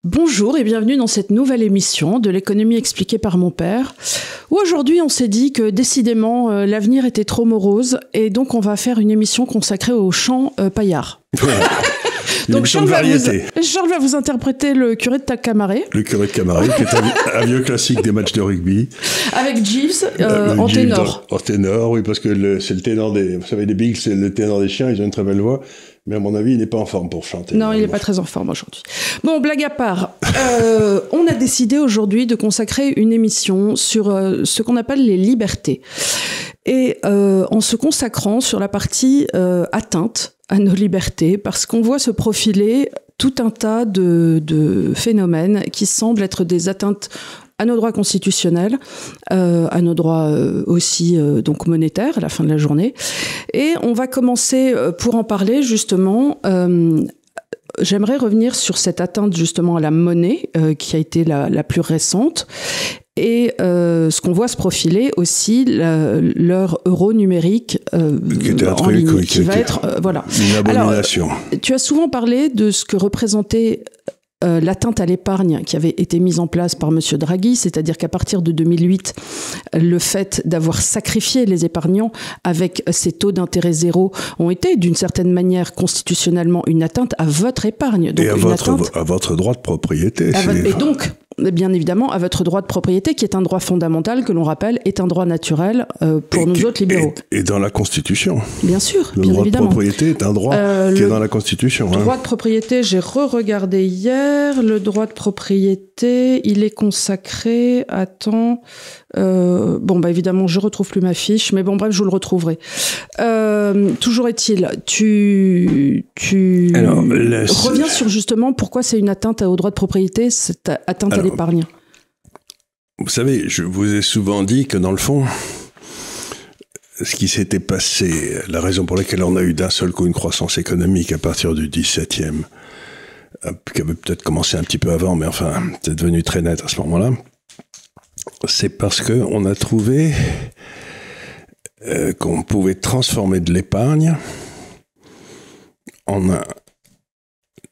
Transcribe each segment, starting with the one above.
Bonjour et bienvenue dans cette nouvelle émission de l'économie expliquée par mon père, où aujourd'hui on s'est dit que décidément l'avenir était trop morose et donc on va faire une émission consacrée au chant paillard. Donc Charles va vous interpréter le curé de Camaret. Le curé de Camaret, qui est un vieux classique des matchs de rugby. Avec Jeeves en ténor. En ténor, oui, parce que c'est le ténor des... Vous savez, les Beagles, c'est le ténor des chiens, ils ont une très belle voix. Mais à mon avis, il n'est pas en forme pour chanter. Non, il n'est pas très en forme aujourd'hui. Bon, blague à part, on a décidé aujourd'hui de consacrer une émission sur ce qu'on appelle les libertés. Et en se consacrant sur la partie atteinte à nos libertés, parce qu'on voit se profiler tout un tas de phénomènes qui semblent être des atteintes à nos droits constitutionnels, à nos droits aussi donc monétaires à la fin de la journée. Et on va commencer, pour en parler justement, j'aimerais revenir sur cette atteinte justement à la monnaie, qui a été la plus récente. Et ce qu'on voit se profiler aussi, leur euro numérique qui était un truc, ligne, qui va être voilà. Une abomination. Alors, tu as souvent parlé de ce que représentait l'atteinte à l'épargne qui avait été mise en place par M. Draghi, c'est-à-dire qu'à partir de 2008, le fait d'avoir sacrifié les épargnants avec ces taux d'intérêt zéro ont été d'une certaine manière constitutionnellement une atteinte à votre épargne. Donc, et à votre droit de propriété. Et donc, bien évidemment, à votre droit de propriété, qui est un droit fondamental, que l'on rappelle, est un droit naturel pour nous autres libéraux. Et dans la Constitution. Bien sûr, le bien droit évidemment. De propriété est un droit qui est dans la Constitution. Le droit de propriété, j'ai re-regardé hier. Le droit de propriété, il est consacré... Attends... évidemment, je retrouve plus ma fiche, mais bon, bref, je vous le retrouverai. Toujours est-il, tu reviens sur justement pourquoi c'est une atteinte au droit de propriété, cette atteinte à l'épargne. Vous savez, je vous ai souvent dit que dans le fond, ce qui s'était passé, la raison pour laquelle on a eu d'un seul coup une croissance économique à partir du 17e, qui avait peut-être commencé un petit peu avant, mais enfin, c'est devenu très net à ce moment-là, c'est parce qu'on a trouvé qu'on pouvait transformer de l'épargne en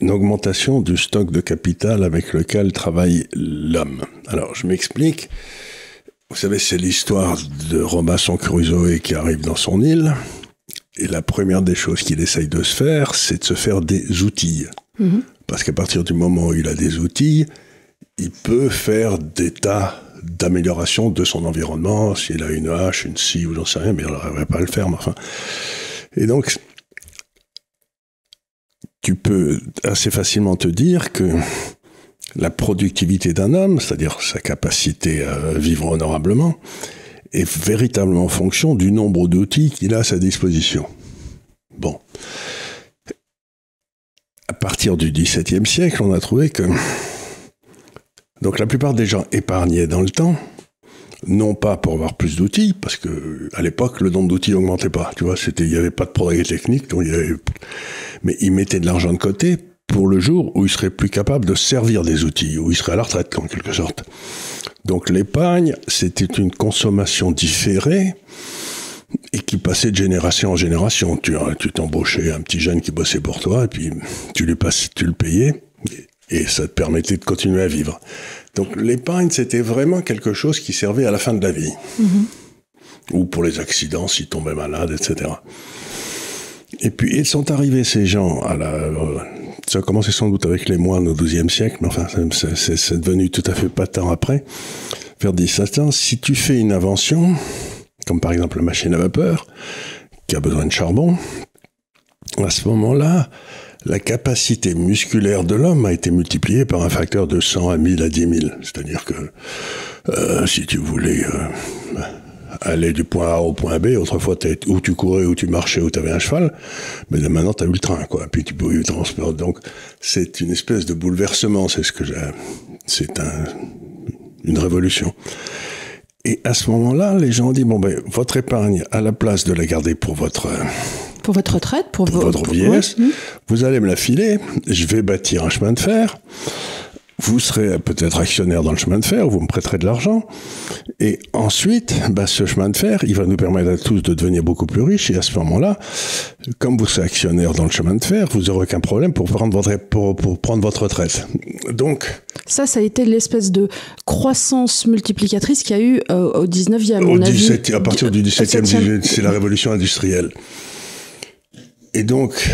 une augmentation du stock de capital avec lequel travaille l'homme. Alors, je m'explique. Vous savez, c'est l'histoire de Robinson Crusoe qui arrive dans son île. Et la première des choses qu'il essaye de se faire, c'est de se faire des outils. Mmh. Parce qu'à partir du moment où il a des outils, il peut faire des tas d'amélioration de son environnement, s'il a une hache, une scie ou j'en sais rien, mais il n'arriverait pas à le faire, mais enfin. Et donc, tu peux assez facilement te dire que la productivité d'un homme, c'est-à-dire sa capacité à vivre honorablement, est véritablement en fonction du nombre d'outils qu'il a à sa disposition. Bon. À partir du XVIIe siècle, on a trouvé que donc la plupart des gens épargnaient dans le temps, non pas pour avoir plus d'outils, parce que à l'époque le nombre d'outils n'augmentait pas. Tu vois, il n'y avait pas de progrès technique, donc mais ils mettaient de l'argent de côté pour le jour où ils seraient plus capables de servir des outils, où ils seraient à la retraite en quelque sorte. Donc l'épargne, c'était une consommation différée et qui passait de génération en génération. Tu t'embauchais un petit jeune qui bossait pour toi, et puis tu le payais. Et ça te permettait de continuer à vivre. Donc l'épargne, c'était vraiment quelque chose qui servait à la fin de la vie. Mmh. Ou pour les accidents, s'ils tombaient malades, etc. Et puis, ils sont arrivés, ces gens, ça a commencé sans doute avec les moines au XIIe siècle, mais enfin, c'est devenu tout à fait pas tant après. Vers 17 ans, si tu fais une invention, comme par exemple la machine à vapeur, qui a besoin de charbon, à ce moment-là, la capacité musculaire de l'homme a été multipliée par un facteur de 100 à 1000 à 10 000. C'est-à-dire que si tu voulais aller du point A au point B, autrefois où tu courais, où tu marchais, où tu avais un cheval, mais là, maintenant tu as eu le train, quoi. Puis tu peux eu le transport. Donc c'est une espèce de bouleversement, c'est une révolution. Et à ce moment-là, les gens ont dit, votre épargne, à la place de la garder pour votre retraite, pour votre vieillesse, vous allez me la filer, je vais bâtir un chemin de fer, vous serez peut-être actionnaire dans le chemin de fer, vous me prêterez de l'argent, et ensuite, ce chemin de fer, il va nous permettre à tous de devenir beaucoup plus riches, et à ce moment-là, comme vous serez actionnaire dans le chemin de fer, vous n'aurez aucun problème pour prendre votre retraite. Donc... Ça a été l'espèce de croissance multiplicatrice qu'il y a eu au 19e, à partir du 17e, c'est la révolution industrielle. Et donc,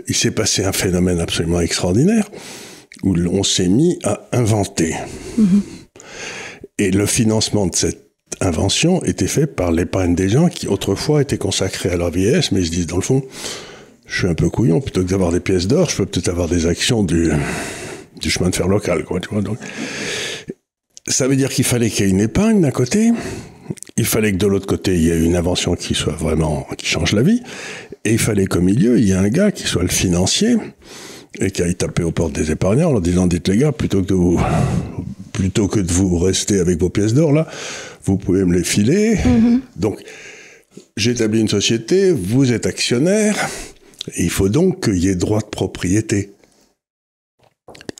il s'est passé un phénomène absolument extraordinaire, où on s'est mis à inventer. Et le financement de cette invention était fait par l'épargne des gens qui autrefois étaient consacrés à leur vieillesse, mais ils se disent dans le fond, je suis un peu couillon, plutôt que d'avoir des pièces d'or, je peux peut-être avoir des actions du chemin de fer local, quoi, tu vois. Donc, ça veut dire qu'il fallait qu'il y ait une épargne d'un côté, il fallait que de l'autre côté il y ait une invention qui change la vie, et il fallait qu'au milieu il y ait un gars qui soit le financier, et qui aille taper aux portes des épargnants en leur disant, dites les gars, plutôt que de vous rester avec vos pièces d'or là, vous pouvez me les filer. Donc, j'établis une société, vous êtes actionnaire, et il faut donc qu'il y ait droit de propriété.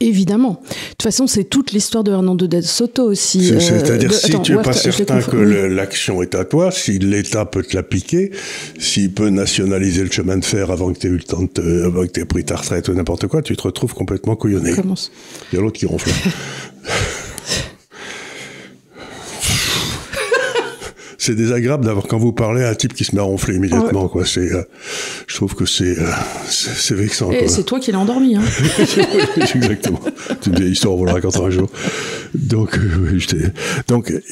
Évidemment. De toute façon, c'est toute l'histoire de Hernando de Soto aussi. C'est-à-dire, si tu n'es pas certain que l'action est à toi, si l'État peut te la piquer, s'il peut nationaliser le chemin de fer avant que tu aies eu le temps avant que tu aies pris ta retraite ou n'importe quoi, tu te retrouves complètement couillonné. Commence. Il y a l'autre qui ronfle. C'est désagréable d'avoir, quand vous parlez, un type qui se met à ronfler immédiatement, quoi. Je trouve que c'est vexant. Et c'est toi qui l'as endormi, hein. Exactement. C'est une vieille histoire, on vous la racontera un jour. Donc,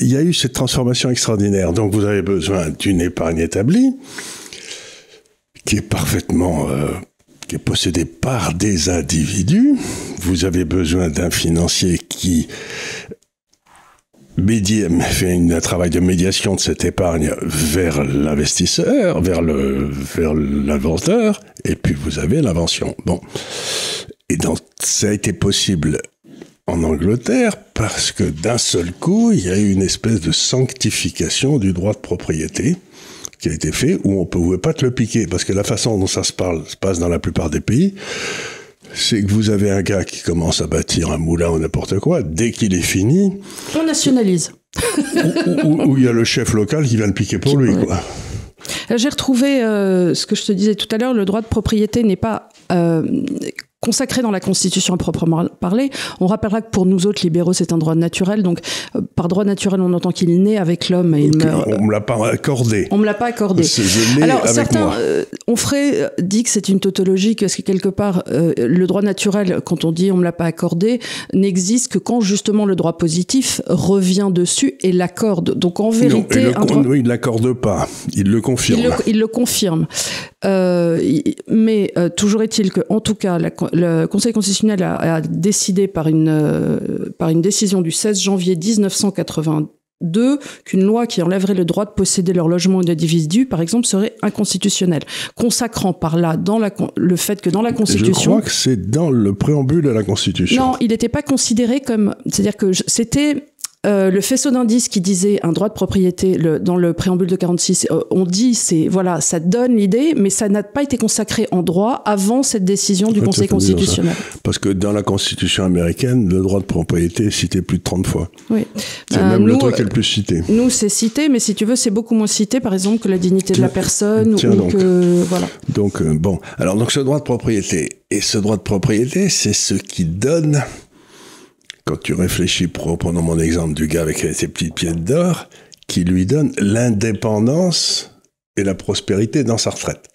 il y a eu cette transformation extraordinaire. Donc, vous avez besoin d'une épargne établie, qui est parfaitement, qui est possédée par des individus. Vous avez besoin d'un financier qui fait un travail de médiation de cette épargne vers l'investisseur, vers l'inventeur, et puis vous avez l'invention. Bon. Et donc, ça a été possible en Angleterre parce que d'un seul coup, il y a eu une espèce de sanctification du droit de propriété qui a été fait, où on ne pouvait pas te le piquer, parce que la façon dont ça se passe dans la plupart des pays, c'est que vous avez un gars qui commence à bâtir un moulin ou n'importe quoi, dès qu'il est fini... On nationalise. Où il y a le chef local qui vient le piquer pour lui, quoi. J'ai retrouvé ce que je te disais tout à l'heure, le droit de propriété n'est pas... consacré dans la Constitution à proprement parler. On rappellera que pour nous autres libéraux, c'est un droit naturel. Donc, par droit naturel, on entend qu'il naît avec l'homme et il meurt. On me l'a pas accordé. On me l'a pas accordé. Je l'ai Alors, avec certains, moi. Onfray dit que c'est une tautologie, parce que quelque part, le droit naturel, quand on dit on me l'a pas accordé, n'existe que quand justement le droit positif revient dessus et l'accorde. Donc, en vérité, il ne l'accorde pas. Il le confirme. Il le confirme. Mais toujours est-il que, en tout cas, le Conseil constitutionnel a décidé par une décision du 16 janvier 1982 qu'une loi qui enlèverait le droit de posséder leur logement d'individu, par exemple, serait inconstitutionnelle, consacrant par là le fait que dans la Constitution... Je crois que c'est dans le préambule de la Constitution. Non, il n'était pas considéré comme... C'est-à-dire que c'était... le faisceau d'indices qui disait un droit de propriété dans le préambule de 46, on dit, ça donne l'idée, mais ça n'a pas été consacré en droit avant cette décision du Conseil constitutionnel. Parce que dans la Constitution américaine, le droit de propriété est cité plus de 30 fois. Oui. C'est même le truc qui est le plus cité. Nous, c'est cité, mais si tu veux, c'est beaucoup moins cité, par exemple, que la dignité de la personne. Voilà. Donc, bon. Alors, donc, ce droit de propriété. Et ce droit de propriété, c'est ce qui donne... Quand tu réfléchis, prenons mon exemple du gars avec ses petites pièces d'or, qui lui donne l'indépendance et la prospérité dans sa retraite.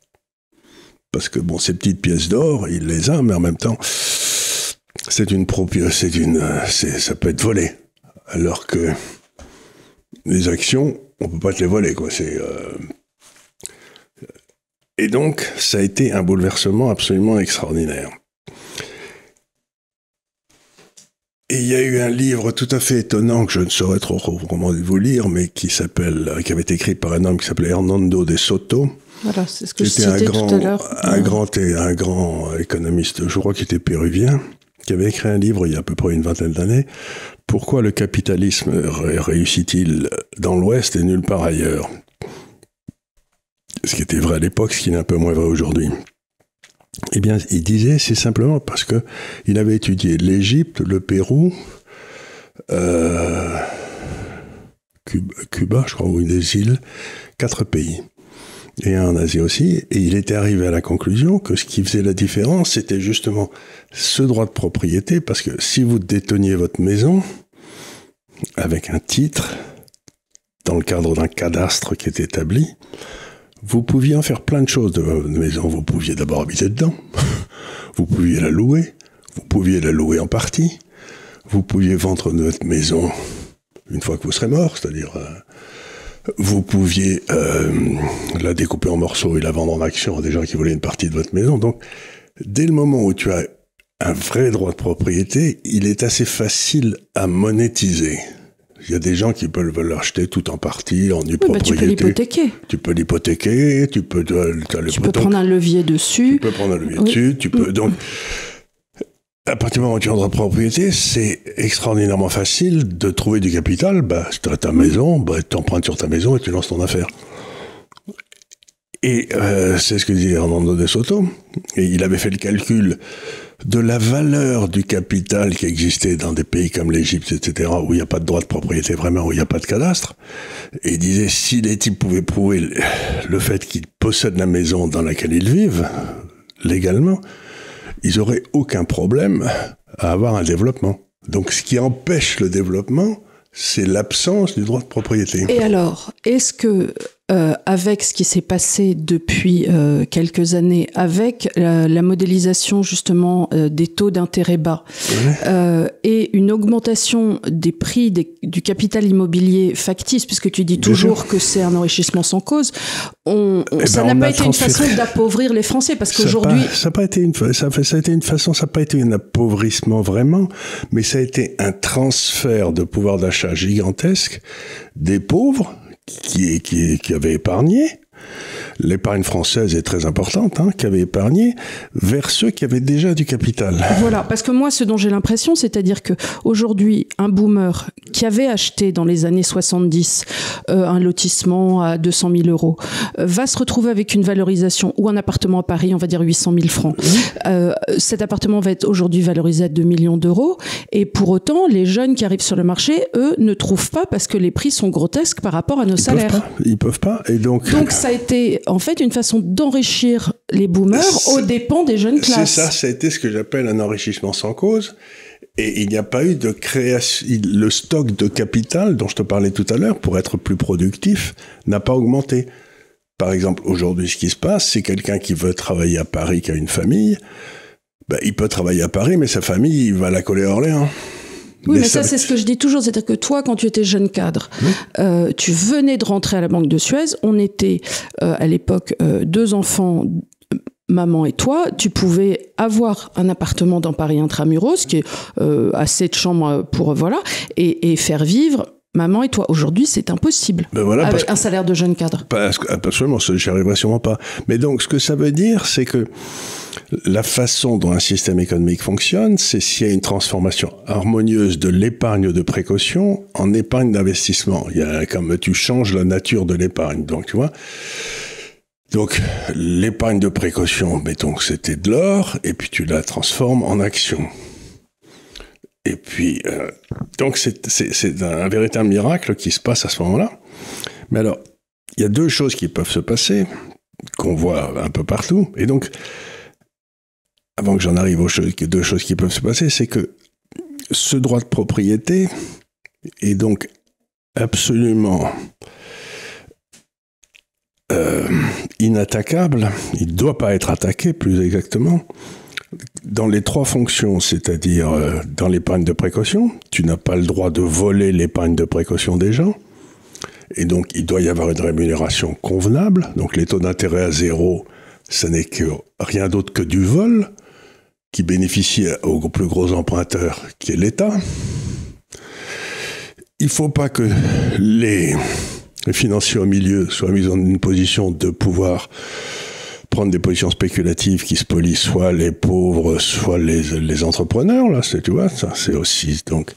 Parce que, bon, ces petites pièces d'or, il les a, mais en même temps, ça peut être volé. Alors que les actions, on peut pas te les voler, quoi. Et donc, ça a été un bouleversement absolument extraordinaire. Et il y a eu un livre tout à fait étonnant que je ne saurais trop recommander de vous lire, mais qui avait été écrit par un homme qui s'appelait Hernando de Soto. Voilà, c'est ce que je citais tout à l'heure. Un grand économiste, je crois qu'il était péruvien, qui avait écrit un livre il y a à peu près une vingtaine d'années. Pourquoi le capitalisme réussit-il dans l'Ouest et nulle part ailleurs? Ce qui était vrai à l'époque, ce qui est un peu moins vrai aujourd'hui. Eh bien, il disait, c'est simplement parce que il avait étudié l'Égypte, le Pérou, Cuba, je crois, ou des îles, 4 pays. Et en Asie aussi. Et il était arrivé à la conclusion que ce qui faisait la différence, c'était justement ce droit de propriété, parce que si vous déteniez votre maison avec un titre, dans le cadre d'un cadastre qui est établi, vous pouviez en faire plein de choses de votre maison. Vous pouviez d'abord habiter dedans, vous pouviez la louer en partie, vous pouviez vendre votre maison une fois que vous serez mort, c'est-à-dire vous pouviez la découper en morceaux et la vendre en actions à des gens qui voulaient une partie de votre maison. Donc, dès le moment où tu as un vrai droit de propriété, il est assez facile à monétiser. Il y a des gens qui veulent l'acheter tout en partie, en nue propriété. Tu peux l'hypothéquer. Tu peux l'hypothéquer, tu peux prendre un levier dessus. Tu peux prendre un levier dessus, tu peux... Donc, à partir du moment où tu as un droit de propriété, c'est extraordinairement facile de trouver du capital. Tu as ta maison, tu empruntes sur ta maison et tu lances ton affaire. Et c'est ce que disait Hernando de Soto. Et il avait fait le calcul de la valeur du capital qui existait dans des pays comme l'Égypte, etc., où il n'y a pas de droit de propriété vraiment, où il n'y a pas de cadastre. Et il disait, si les types pouvaient prouver le fait qu'ils possèdent la maison dans laquelle ils vivent, légalement, ils n'auraient aucun problème à avoir un développement. Donc ce qui empêche le développement, c'est l'absence du droit de propriété. Et alors, est-ce que, avec ce qui s'est passé depuis quelques années, avec la modélisation justement des taux d'intérêt bas et une augmentation des prix du capital immobilier factice, puisque tu dis toujours que c'est un enrichissement sans cause, ça n'a pas été une façon d'appauvrir les Français, parce qu'aujourd'hui... Ça n'a pas été ça n'a pas été un appauvrissement vraiment, mais ça a été un transfert de pouvoir d'achat gigantesque des pauvres qui avaient épargné. L'épargne française est très importante, qui avait épargné, vers ceux qui avaient déjà du capital. Voilà, parce que moi, ce dont j'ai l'impression, c'est-à-dire qu'aujourd'hui, un boomer qui avait acheté dans les années 70 un lotissement à 200 000 euros va se retrouver avec une valorisation, ou un appartement à Paris, on va dire 800 000 francs. Cet appartement va être aujourd'hui valorisé à 2 millions d'euros, et pour autant, les jeunes qui arrivent sur le marché, eux, ne trouvent pas, parce que les prix sont grotesques par rapport à nos salaires. Ils peuvent pas, et donc ça a été en fait une façon d'enrichir les boomers aux dépens des jeunes classes. C'est ça, ça a été ce que j'appelle un enrichissement sans cause. Et il n'y a pas eu de création. Le stock de capital dont je te parlais tout à l'heure, pour être plus productif, n'a pas augmenté. Par exemple, aujourd'hui, ce qui se passe, c'est quelqu'un qui veut travailler à Paris, qui a une famille, il peut travailler à Paris, mais sa famille, il va la coller à Orléans. Oui, mais ça, c'est ce que je dis toujours, c'est-à-dire que toi, quand tu étais jeune cadre, tu venais de rentrer à la Banque de Suez, on était, à l'époque, 2 enfants, maman et toi, tu pouvais avoir un appartement dans Paris Intramuros, qui est assez de chambres pour, et faire vivre maman et toi. Aujourd'hui, c'est impossible. Avec un salaire de jeune cadre. Absolument, j'y arriverai sûrement pas. Mais donc, ce que ça veut dire, c'est que la façon dont un système économique fonctionne, c'est s'il y a une transformation harmonieuse de l'épargne de précaution en épargne d'investissement. Il y a comme tu changes la nature de l'épargne. Donc, tu vois. Donc, l'épargne de précaution, mettons que c'était de l'or, et puis tu la transformes en action. Et puis, donc c'est un véritable miracle qui se passe à ce moment-là. Mais alors, il y a 2 choses qui peuvent se passer, qu'on voit un peu partout. Et donc, avant que j'en arrive aux 2 choses qui peuvent se passer, c'est que ce droit de propriété est donc absolument inattaquable. Il ne doit pas être attaqué, plus exactement. Dans les 3 fonctions, c'est-à-dire dans l'épargne de précaution, tu n'as pas le droit de voler l'épargne de précaution des gens. Et donc, il doit y avoir une rémunération convenable. Donc, les taux d'intérêt à 0, ça n'est que rien d'autre que du vol qui bénéficie au plus gros emprunteur, qui est l'État. Il ne faut pas que les financiers au milieu soient mis dans une position de pouvoir prendre des positions spéculatives qui spolient soit les pauvres, soit les entrepreneurs, là, tu vois, ça, c'est aussi, donc,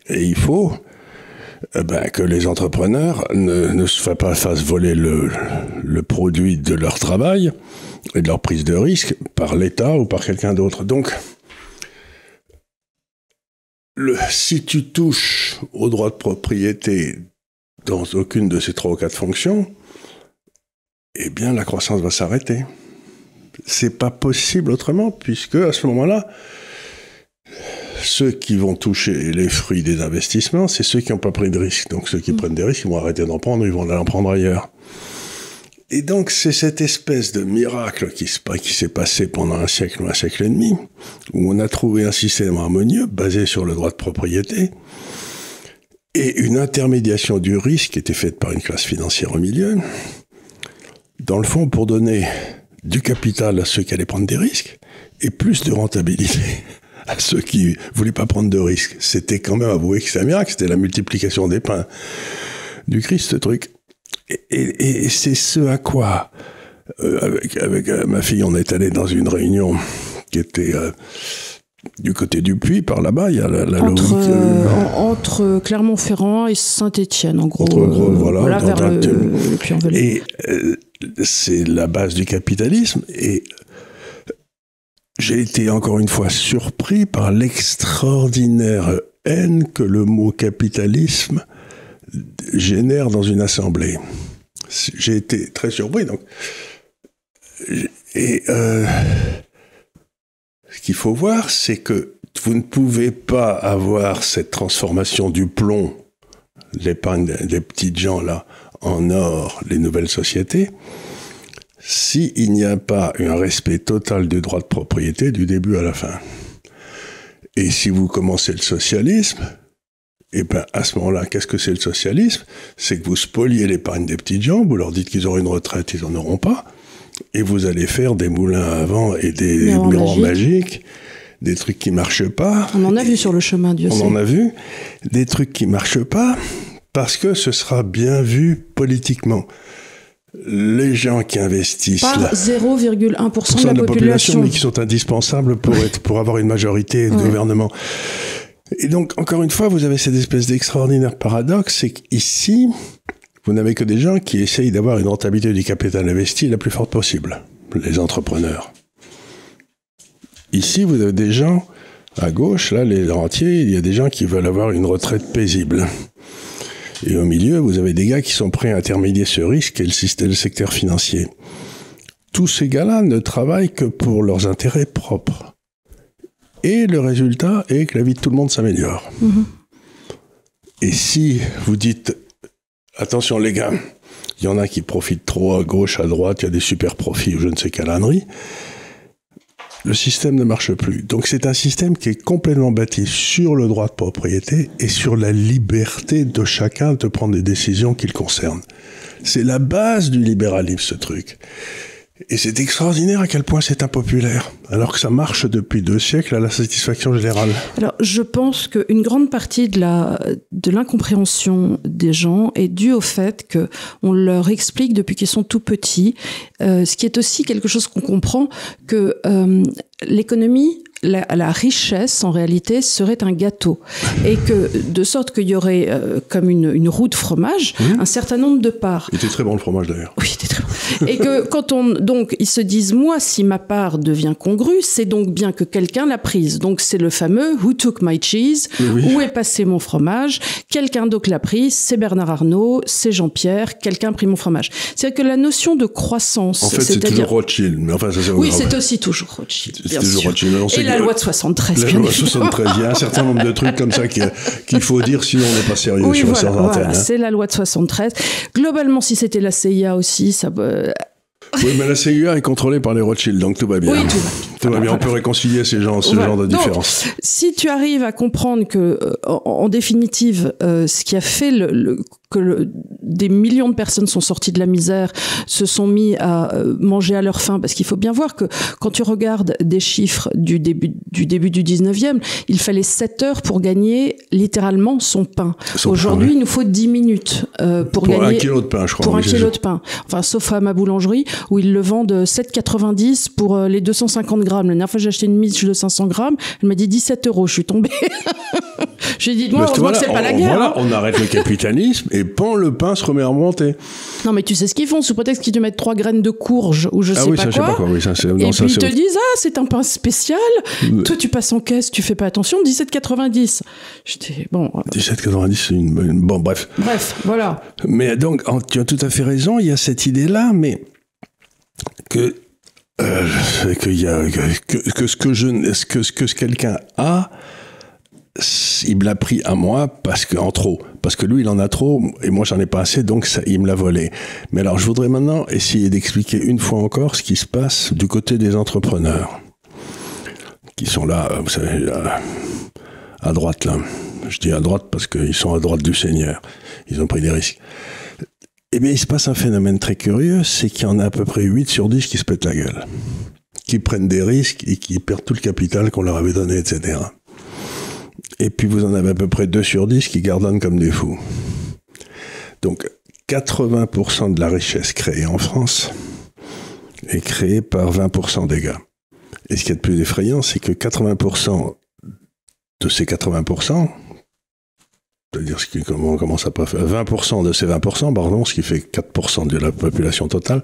et il faut que les entrepreneurs ne se fassent voler le produit de leur travail et de leur prise de risque par l'État ou par quelqu'un d'autre. Donc, si tu touches au droit de propriété dans aucune de ces 3 ou 4 fonctions, eh bien, la croissance va s'arrêter. C'est pas possible autrement, puisque à ce moment-là, ceux qui vont toucher les fruits des investissements, c'est ceux qui n'ont pas pris de risques. Donc, ceux qui prennent des risques, ils vont arrêter d'en prendre, ils vont aller en prendre ailleurs. Et donc, c'est cette espèce de miracle qui s'est passé pendant un siècle ou un siècle et demi, où on a trouvé un système harmonieux basé sur le droit de propriété et une intermédiation du risque qui était faite par une classe financière au milieu, dans le fond, pour donner du capital à ceux qui allaient prendre des risques et plus de rentabilité à ceux qui voulaient pas prendre de risques. C'était quand même avoué que c'était un miracle, c'était la multiplication des pains du Christ, ce truc. Et c'est ce à quoi, avec ma fille, on est allé dans une réunion qui était du côté du Puy, par là-bas, il y a la entre Clermont-Ferrand et Saint-Étienne, en gros. Voilà vers le Puy-en-Velay. Et c'est la base du capitalisme. Et j'ai été encore une fois surpris par l'extraordinaire haine que le mot capitalisme génère dans une assemblée. J'ai été très surpris. Donc, ce qu'il faut voir, c'est que vous ne pouvez pas avoir cette transformation du plomb, l'épargne des petites gens là, en or, les nouvelles sociétés, s'il n'y a pas un respect total du droit de propriété du début à la fin. Et si vous commencez le socialisme, et bien à ce moment-là, qu'est-ce que c'est le socialisme? C'est que vous spoliez l'épargne des petites gens, vous leur dites qu'ils auront une retraite, ils n'en auront pas, et vous allez faire des moulins à vent et des miroirs magiques, des trucs qui marchent pas. On en a vu sur le chemin, Dieu sait. On en a vu, des trucs qui marchent pas, parce que ce sera bien vu politiquement. Les gens qui investissent... Par 0,1% de la population. Mais qui sont indispensables pour avoir une majorité de gouvernement. Et donc, encore une fois, vous avez cette espèce d'extraordinaire paradoxe, c'est qu'ici, vous n'avez que des gens qui essayent d'avoir une rentabilité du capital investi la plus forte possible, les entrepreneurs. Ici, vous avez des gens, à gauche, là, les rentiers, il y a des gens qui veulent avoir une retraite paisible. Et au milieu, vous avez des gars qui sont prêts à intermédier ce risque et le secteur financier. Tous ces gars-là ne travaillent que pour leurs intérêts propres. Et le résultat est que la vie de tout le monde s'améliore. Mmh. Et si vous dites, attention les gars, il y en a qui profitent trop à gauche, à droite, il y a des super profits ou je ne sais quelle ânerie, le système ne marche plus. Donc c'est un système qui est complètement bâti sur le droit de propriété et sur la liberté de chacun de prendre des décisions qui le concernent. C'est la base du libéralisme, ce truc. Et c'est extraordinaire à quel point c'est impopulaire, alors que ça marche depuis 2 siècles à la satisfaction générale. Alors, je pense qu'une grande partie de l'incompréhension des gens est due au fait qu'on leur explique depuis qu'ils sont tout petits, ce qui est aussi quelque chose qu'on comprend, que l'économie, la richesse, en réalité, serait un gâteau. Et que, de sorte qu'il y aurait, comme une roue de fromage, un certain nombre de parts. Il était très bon, le fromage, d'ailleurs. Oui, il était très bon. Et que quand donc, ils se disent, moi, si ma part devient congrue, c'est donc bien que quelqu'un l'a prise. Donc, c'est le fameux « Who took my cheese ?» Où est passé mon fromage? Quelqu'un d'autre l'a prise, c'est Bernard Arnault, c'est Jean-Pierre, quelqu'un a pris mon fromage. C'est-à-dire que la notion de croissance... En fait, c'est toujours Rothschild. Mais enfin, ça, oui, c'est aussi toujours Rothschild, bien sûr. Et la loi de 73, la loi de 73, il y a un certain nombre de trucs comme ça qu'il faut dire, sinon on n'est pas sérieux sur la antenne. Voilà, c'est la loi de 73. Globalement, si c'était la CIA aussi, ça... Oui, mais la CIA est contrôlée par les Rothschild, donc tout va bien. Oui, tout va bien. On peut réconcilier ce genre de différences. Donc, si tu arrives à comprendre que, en définitive, ce qui a fait des millions de personnes sont sorties de la misère, se sont mis à manger à leur faim, parce qu'il faut bien voir que quand tu regardes des chiffres du début du 19e, il fallait 7 heures pour gagner littéralement son pain. Aujourd'hui, il nous faut 10 minutes pour gagner... Pour 1 kilo de pain, je crois. Pour 1 kilo de pain. Enfin, sauf à ma boulangerie, où ils le vendent 7,90 pour les 250 grammes. La dernière fois, j'ai acheté une miche de 500 grammes, elle m'a dit 17 €, je suis tombée. J'ai dit, moi, heureusement que c'est pas la guerre. Voilà, on arrête le capitalisme et le pain se remet à remonter. Non, mais tu sais ce qu'ils font, sous prétexte qu'ils te mettent 3 graines de courge ou je sais pas quoi. Je sais pas quoi. Oui, ça, c'est, et non, puis ils te disent, c'est un pain spécial. Toi, tu passes en caisse, tu fais pas attention, 17,90. J'étais, bon. 17,90, c'est une... Bon, bref. Bref, voilà. Mais donc, tu as tout à fait raison, il y a cette idée-là, mais que ce quelqu'un a, il me l'a pris à moi parce que lui il en a trop et moi j'en ai pas assez, donc il me l'a volé. Mais alors je voudrais maintenant essayer d'expliquer une fois encore ce qui se passe du côté des entrepreneurs qui sont là, vous savez, à droite là. Je dis à droite parce qu'ils sont à droite du Seigneur, ils ont pris des risques. Eh bien, il se passe un phénomène très curieux, c'est qu'il y en a à peu près 8 sur 10 qui se pètent la gueule, qui prennent des risques et qui perdent tout le capital qu'on leur avait donné, etc. Et puis, vous en avez à peu près 2 sur 10 qui gardonnent comme des fous. Donc, 80% de la richesse créée en France est créée par 20% des gars. Et ce qui est de plus effrayant, c'est que 80% de ces 80%, c'est-à-dire comment ça peut faire 20% de ces 20%, pardon, ce qui fait 4% de la population totale,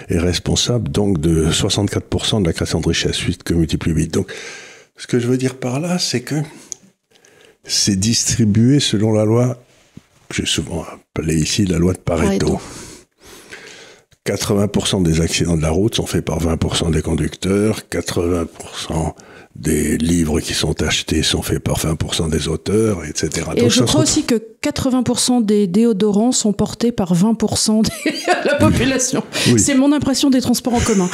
est responsable donc de 64% de la création de richesse, 8 que multiplie 8. Donc, ce que je veux dire par là, c'est que c'est distribué selon la loi, j'ai souvent appelé ici la loi de Pareto. 80% des accidents de la route sont faits par 20% des conducteurs, 80% des livres qui sont achetés sont faits par 20% des auteurs, etc. Et donc, je crois aussi que 80% des déodorants sont portés par 20% de la population. Oui. C'est mon impression des transports en commun.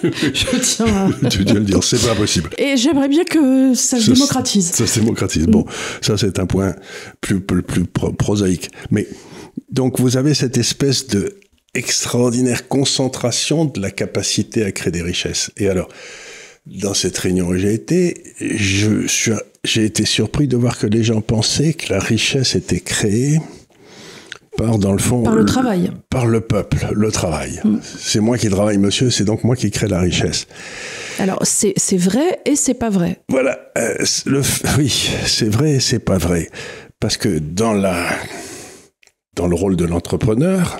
Je tiens à... Tu viens de le dire, c'est pas possible. Et j'aimerais bien que ça se démocratise. Ça se démocratise. Bon, ça c'est un point plus prosaïque. Mais donc vous avez cette espèce de extraordinaire concentration de la capacité à créer des richesses. Et alors, dans cette réunion où j'ai été, j'ai été surpris de voir que les gens pensaient que la richesse était créée par, dans le fond... Par le travail. Par le peuple, le travail. C'est moi qui travaille, monsieur, c'est donc moi qui crée la richesse. Alors, c'est vrai et c'est pas vrai. Voilà. Oui, c'est vrai et c'est pas vrai. Parce que dans le rôle de l'entrepreneur...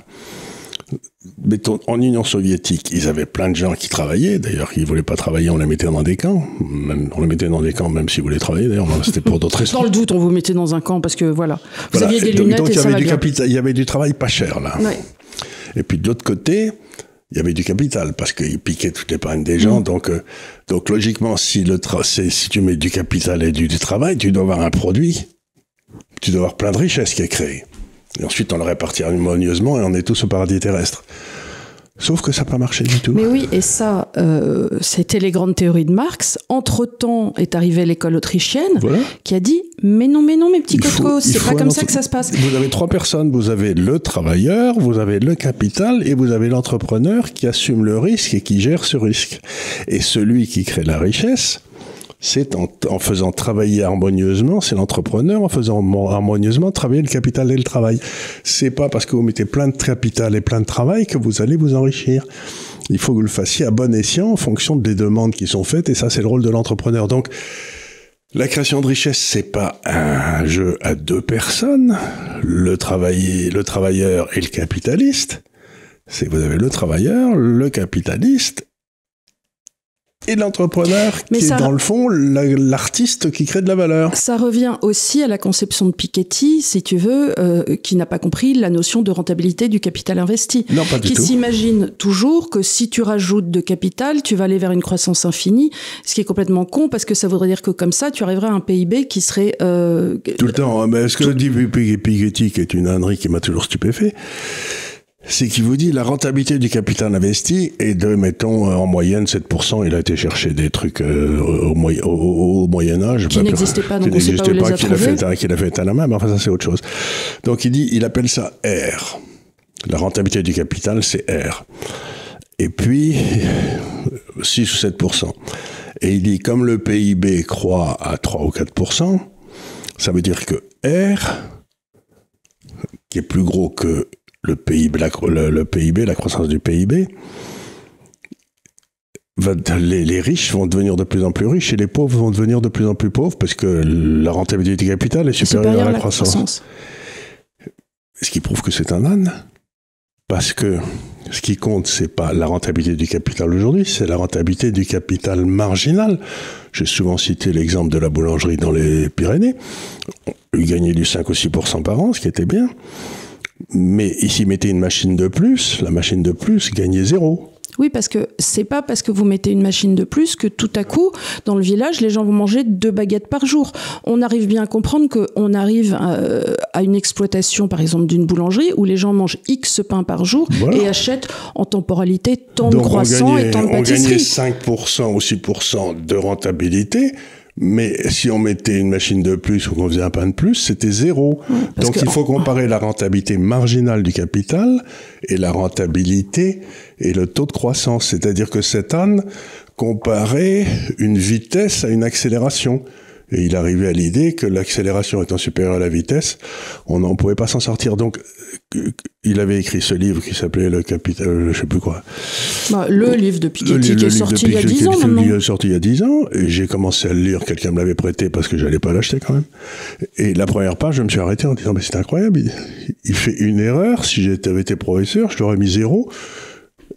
Mettons, en Union soviétique, ils avaient plein de gens qui travaillaient. D'ailleurs, ils ne voulaient pas travailler, on les mettait dans des camps. On les mettait dans des camps, même s'ils voulaient travailler. D'ailleurs, c'était pour d'autres raisons. Dans le doute, on vous mettait dans un camp parce que, voilà, vous aviez des lunettes donc, et ça va bien. Il y avait du travail pas cher, là. Ouais. Et puis, de l'autre côté, il y avait du capital, parce qu'ils piquaient toute l'épargne des gens. Donc, logiquement, si tu mets du capital et du travail, tu dois avoir un produit. Tu dois avoir plein de richesses qui est créée. Et ensuite, on le répartit harmonieusement et on est tous au paradis terrestre. Sauf que ça n'a pas marché du tout. Mais oui, et ça, c'était les grandes théories de Marx. Entre-temps est arrivée l'école autrichienne qui a dit « Mais non, mes petits cocos, c'est pas comme ça que ça se passe. » Vous avez 3 personnes. Vous avez le travailleur, vous avez le capital et vous avez l'entrepreneur qui assume le risque et qui gère ce risque. Et celui qui crée la richesse... c'est en faisant travailler harmonieusement, c'est l'entrepreneur en faisant harmonieusement travailler le capital et le travail. C'est pas parce que vous mettez plein de capital et plein de travail que vous allez vous enrichir. Il faut que vous le fassiez à bon escient en fonction des demandes qui sont faites et ça c'est le rôle de l'entrepreneur. Donc la création de richesse, c'est pas un jeu à 2 personnes, le travailleur et le capitaliste. C'est que vous avez le travailleur, le capitaliste et l'entrepreneur qui est dans le fond l'artiste qui crée de la valeur. Ça revient aussi à la conception de Piketty, si tu veux, qui n'a pas compris la notion de rentabilité du capital investi. Non, pas du tout. Qui s'imagine toujours que si tu rajoutes de capital, tu vas aller vers une croissance infinie, ce qui est complètement con parce que ça voudrait dire que comme ça, tu arriverais à un PIB qui serait... Tout le temps. Mais ce que dit Piketty, qui est une ânerie qui m'a toujours stupéfait, c'est qu'il vous dit la rentabilité du capital investi est de, mettons, en moyenne 7%. Il a été chercher des trucs au Moyen-Âge. Qui n'existaient pas, donc on ne sait pas où les a trouvés. Qu'il a fait à la main, mais enfin ça c'est autre chose. Donc il appelle ça R. La rentabilité du capital, c'est R. Et puis, 6 ou 7%. Et il dit, comme le PIB croît à 3 ou 4%, ça veut dire que R, qui est plus gros que le PIB, la croissance du PIB, les riches vont devenir de plus en plus riches et les pauvres vont devenir de plus en plus pauvres parce que la rentabilité du capital est supérieure à la croissance. Ce qui prouve que c'est un âne. Parce que ce qui compte, c'est pas la rentabilité du capital aujourd'hui, c'est la rentabilité du capital marginal. J'ai souvent cité l'exemple de la boulangerie dans les Pyrénées. Ils gagnaient du 5 ou 6% par an, ce qui était bien. Mais ici, mettez une machine de plus, la machine de plus gagnait 0. Oui, parce que c'est pas parce que vous mettez une machine de plus que tout à coup, dans le village, les gens vont manger 2 baguettes par jour. On arrive bien à comprendre qu'on arrive à une exploitation, par exemple, d'une boulangerie où les gens mangent X pains par jour et achètent en temporalité tant de croissants et tant de pâtisseries. On gagnait 5% ou 6% de rentabilité. Mais si on mettait une machine de plus ou qu'on faisait un pain de plus, c'était 0. Donc il faut comparer la rentabilité marginale du capital et la rentabilité et le taux de croissance. C'est-à-dire que cet âne comparait une vitesse à une accélération. Et il arrivait à l'idée que l'accélération étant supérieure à la vitesse, on n'en pouvait pas s'en sortir. Donc, il avait écrit ce livre qui s'appelait Le Capital, je sais plus quoi. Le livre de Piketty qui est sorti il y a 10 ans maintenant. Il est sorti il y a 10 ans, et j'ai commencé à le lire, quelqu'un me l'avait prêté parce que j'allais pas l'acheter quand même. Et la première page, je me suis arrêté en disant, mais c'est incroyable, il fait une erreur, si j'avais été professeur, je l'aurais mis 0,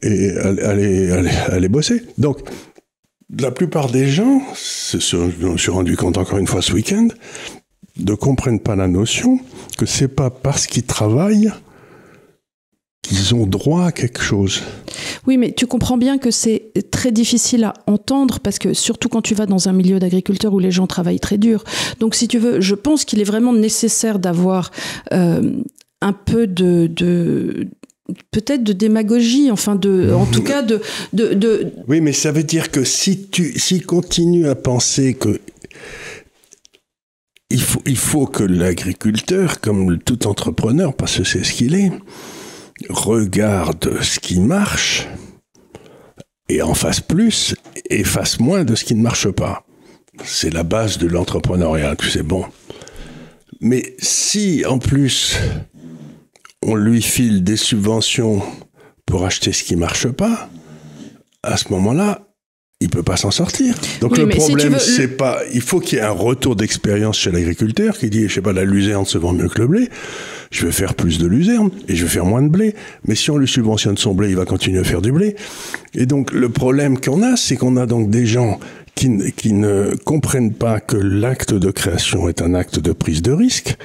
et allez bosser. Donc, la plupart des gens, je me suis rendu compte encore une fois ce week-end, ne comprennent pas la notion que c'est pas parce qu'ils travaillent qu'ils ont droit à quelque chose. Oui, mais tu comprends bien que c'est très difficile à entendre parce que surtout quand tu vas dans un milieu d'agriculteurs où les gens travaillent très dur. Donc si tu veux, je pense qu'il est vraiment nécessaire d'avoir un peu peut-être de démagogie, enfin en tout cas de. Oui, mais ça veut dire que s'il continue à penser que il faut que l'agriculteur, comme tout entrepreneur, parce que c'est ce qu'il est, regarde ce qui marche et en fasse plus et fasse moins de ce qui ne marche pas. C'est la base de l'entrepreneuriat, c'est bon. Mais si en plus on lui file des subventions pour acheter ce qui marche pas, à ce moment-là, il peut pas s'en sortir. Donc le problème, c'est pas... Il faut qu'il y ait un retour d'expérience chez l'agriculteur qui dit, je sais pas, la luzerne se vend mieux que le blé, je vais faire plus de luzerne et je vais faire moins de blé. Mais si on lui subventionne son blé, il va continuer à faire du blé. Et donc le problème qu'on a, c'est qu'on a donc des gens qui ne comprennent pas que l'acte de création est un acte de prise de risque,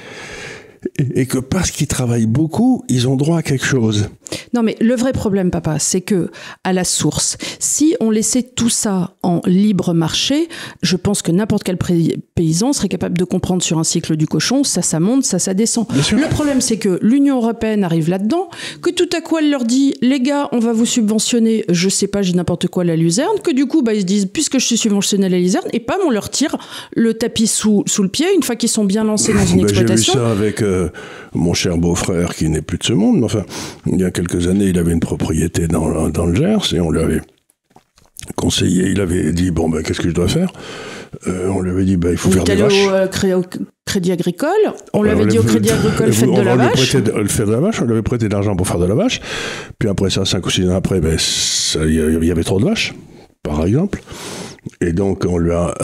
et que parce qu'ils travaillent beaucoup, ils ont droit à quelque chose. Non, mais le vrai problème, papa, c'est que, à la source, si on laissait tout ça en libre marché, je pense que n'importe quel paysan serait capable de comprendre sur un cycle du cochon, ça monte, ça descend. Le problème, c'est que l'Union européenne arrive là-dedans, que tout à coup, elle leur dit, les gars, on va vous subventionner, je sais pas, j'ai n'importe quoi, la luzerne, que du coup, ils se disent, puisque je suis subventionné la luzerne, et on leur tire le tapis sous le pied, une fois qu'ils sont bien lancés dans une exploitation. J'ai vu ça avec mon cher beau-frère qui n'est plus de ce monde, mais enfin, il y a quelques années, il avait une propriété dans le Gers et on lui avait conseillé, il avait dit, qu'est-ce que je dois faire ? On lui avait dit, il faut faire des vaches. Au Crédit Agricole, on lui avait dit au Crédit Agricole, faites de la vache. Faire de la vache, on lui avait prêté de l'argent pour faire de la vache, puis après ça, 5 ou 6 ans après, il y avait trop de vaches, par exemple. Et donc, on lui a...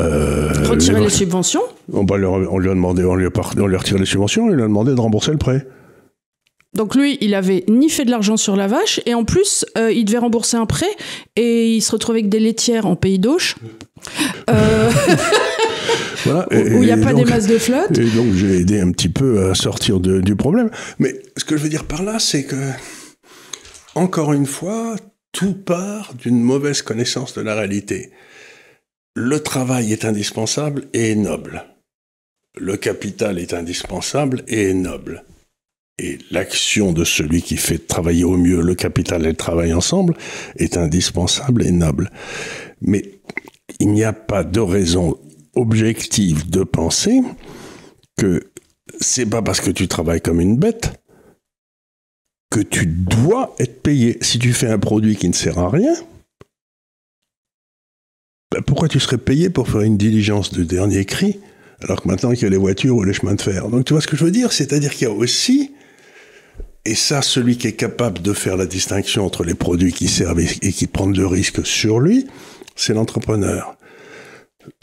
retiré les subventions. On lui a demandé, on lui a retiré les subventions et on lui a demandé de rembourser le prêt. Donc lui, il avait ni fait de l'argent sur la vache, et en plus, il devait rembourser un prêt, et il se retrouvait avec des laitières en pays d'Auch, voilà, où il n'y a pas des masses de flotte. Et donc, j'ai aidé un petit peu à sortir du problème. Mais ce que je veux dire par là, c'est que, encore une fois, tout part d'une mauvaise connaissance de la réalité. Le travail est indispensable et noble. Le capital est indispensable et noble. Et l'action de celui qui fait travailler au mieux le capital et le travail ensemble est indispensable et noble. Mais il n'y a pas de raison objective de penser que c'est pas parce que tu travailles comme une bête que tu dois être payé. Si tu fais un produit qui ne sert à rien, pourquoi tu serais payé pour faire une diligence de dernier cri alors que maintenant il y a les voitures ou les chemins de fer? Donc tu vois ce que je veux dire? C'est-à-dire qu'il y a aussi, et ça, celui qui est capable de faire la distinction entre les produits qui servent et qui prennent le risque sur lui, c'est l'entrepreneur.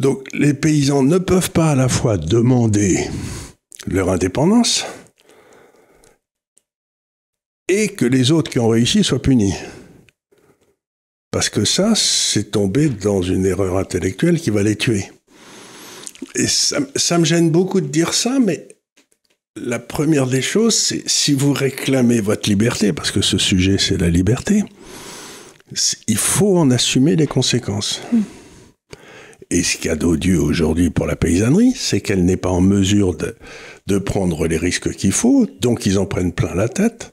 Donc les paysans ne peuvent pas à la fois demander leur indépendance et que les autres qui ont réussi soient punis. Parce que ça, c'est tomber dans une erreur intellectuelle qui va les tuer. Et ça me gêne beaucoup de dire ça, mais la première des choses, c'est si vous réclamez votre liberté, parce que ce sujet, c'est la liberté, il faut en assumer les conséquences. Et ce qu'il y a d'odieux aujourd'hui pour la paysannerie, c'est qu'elle n'est pas en mesure de prendre les risques qu'il faut, donc ils en prennent plein la tête.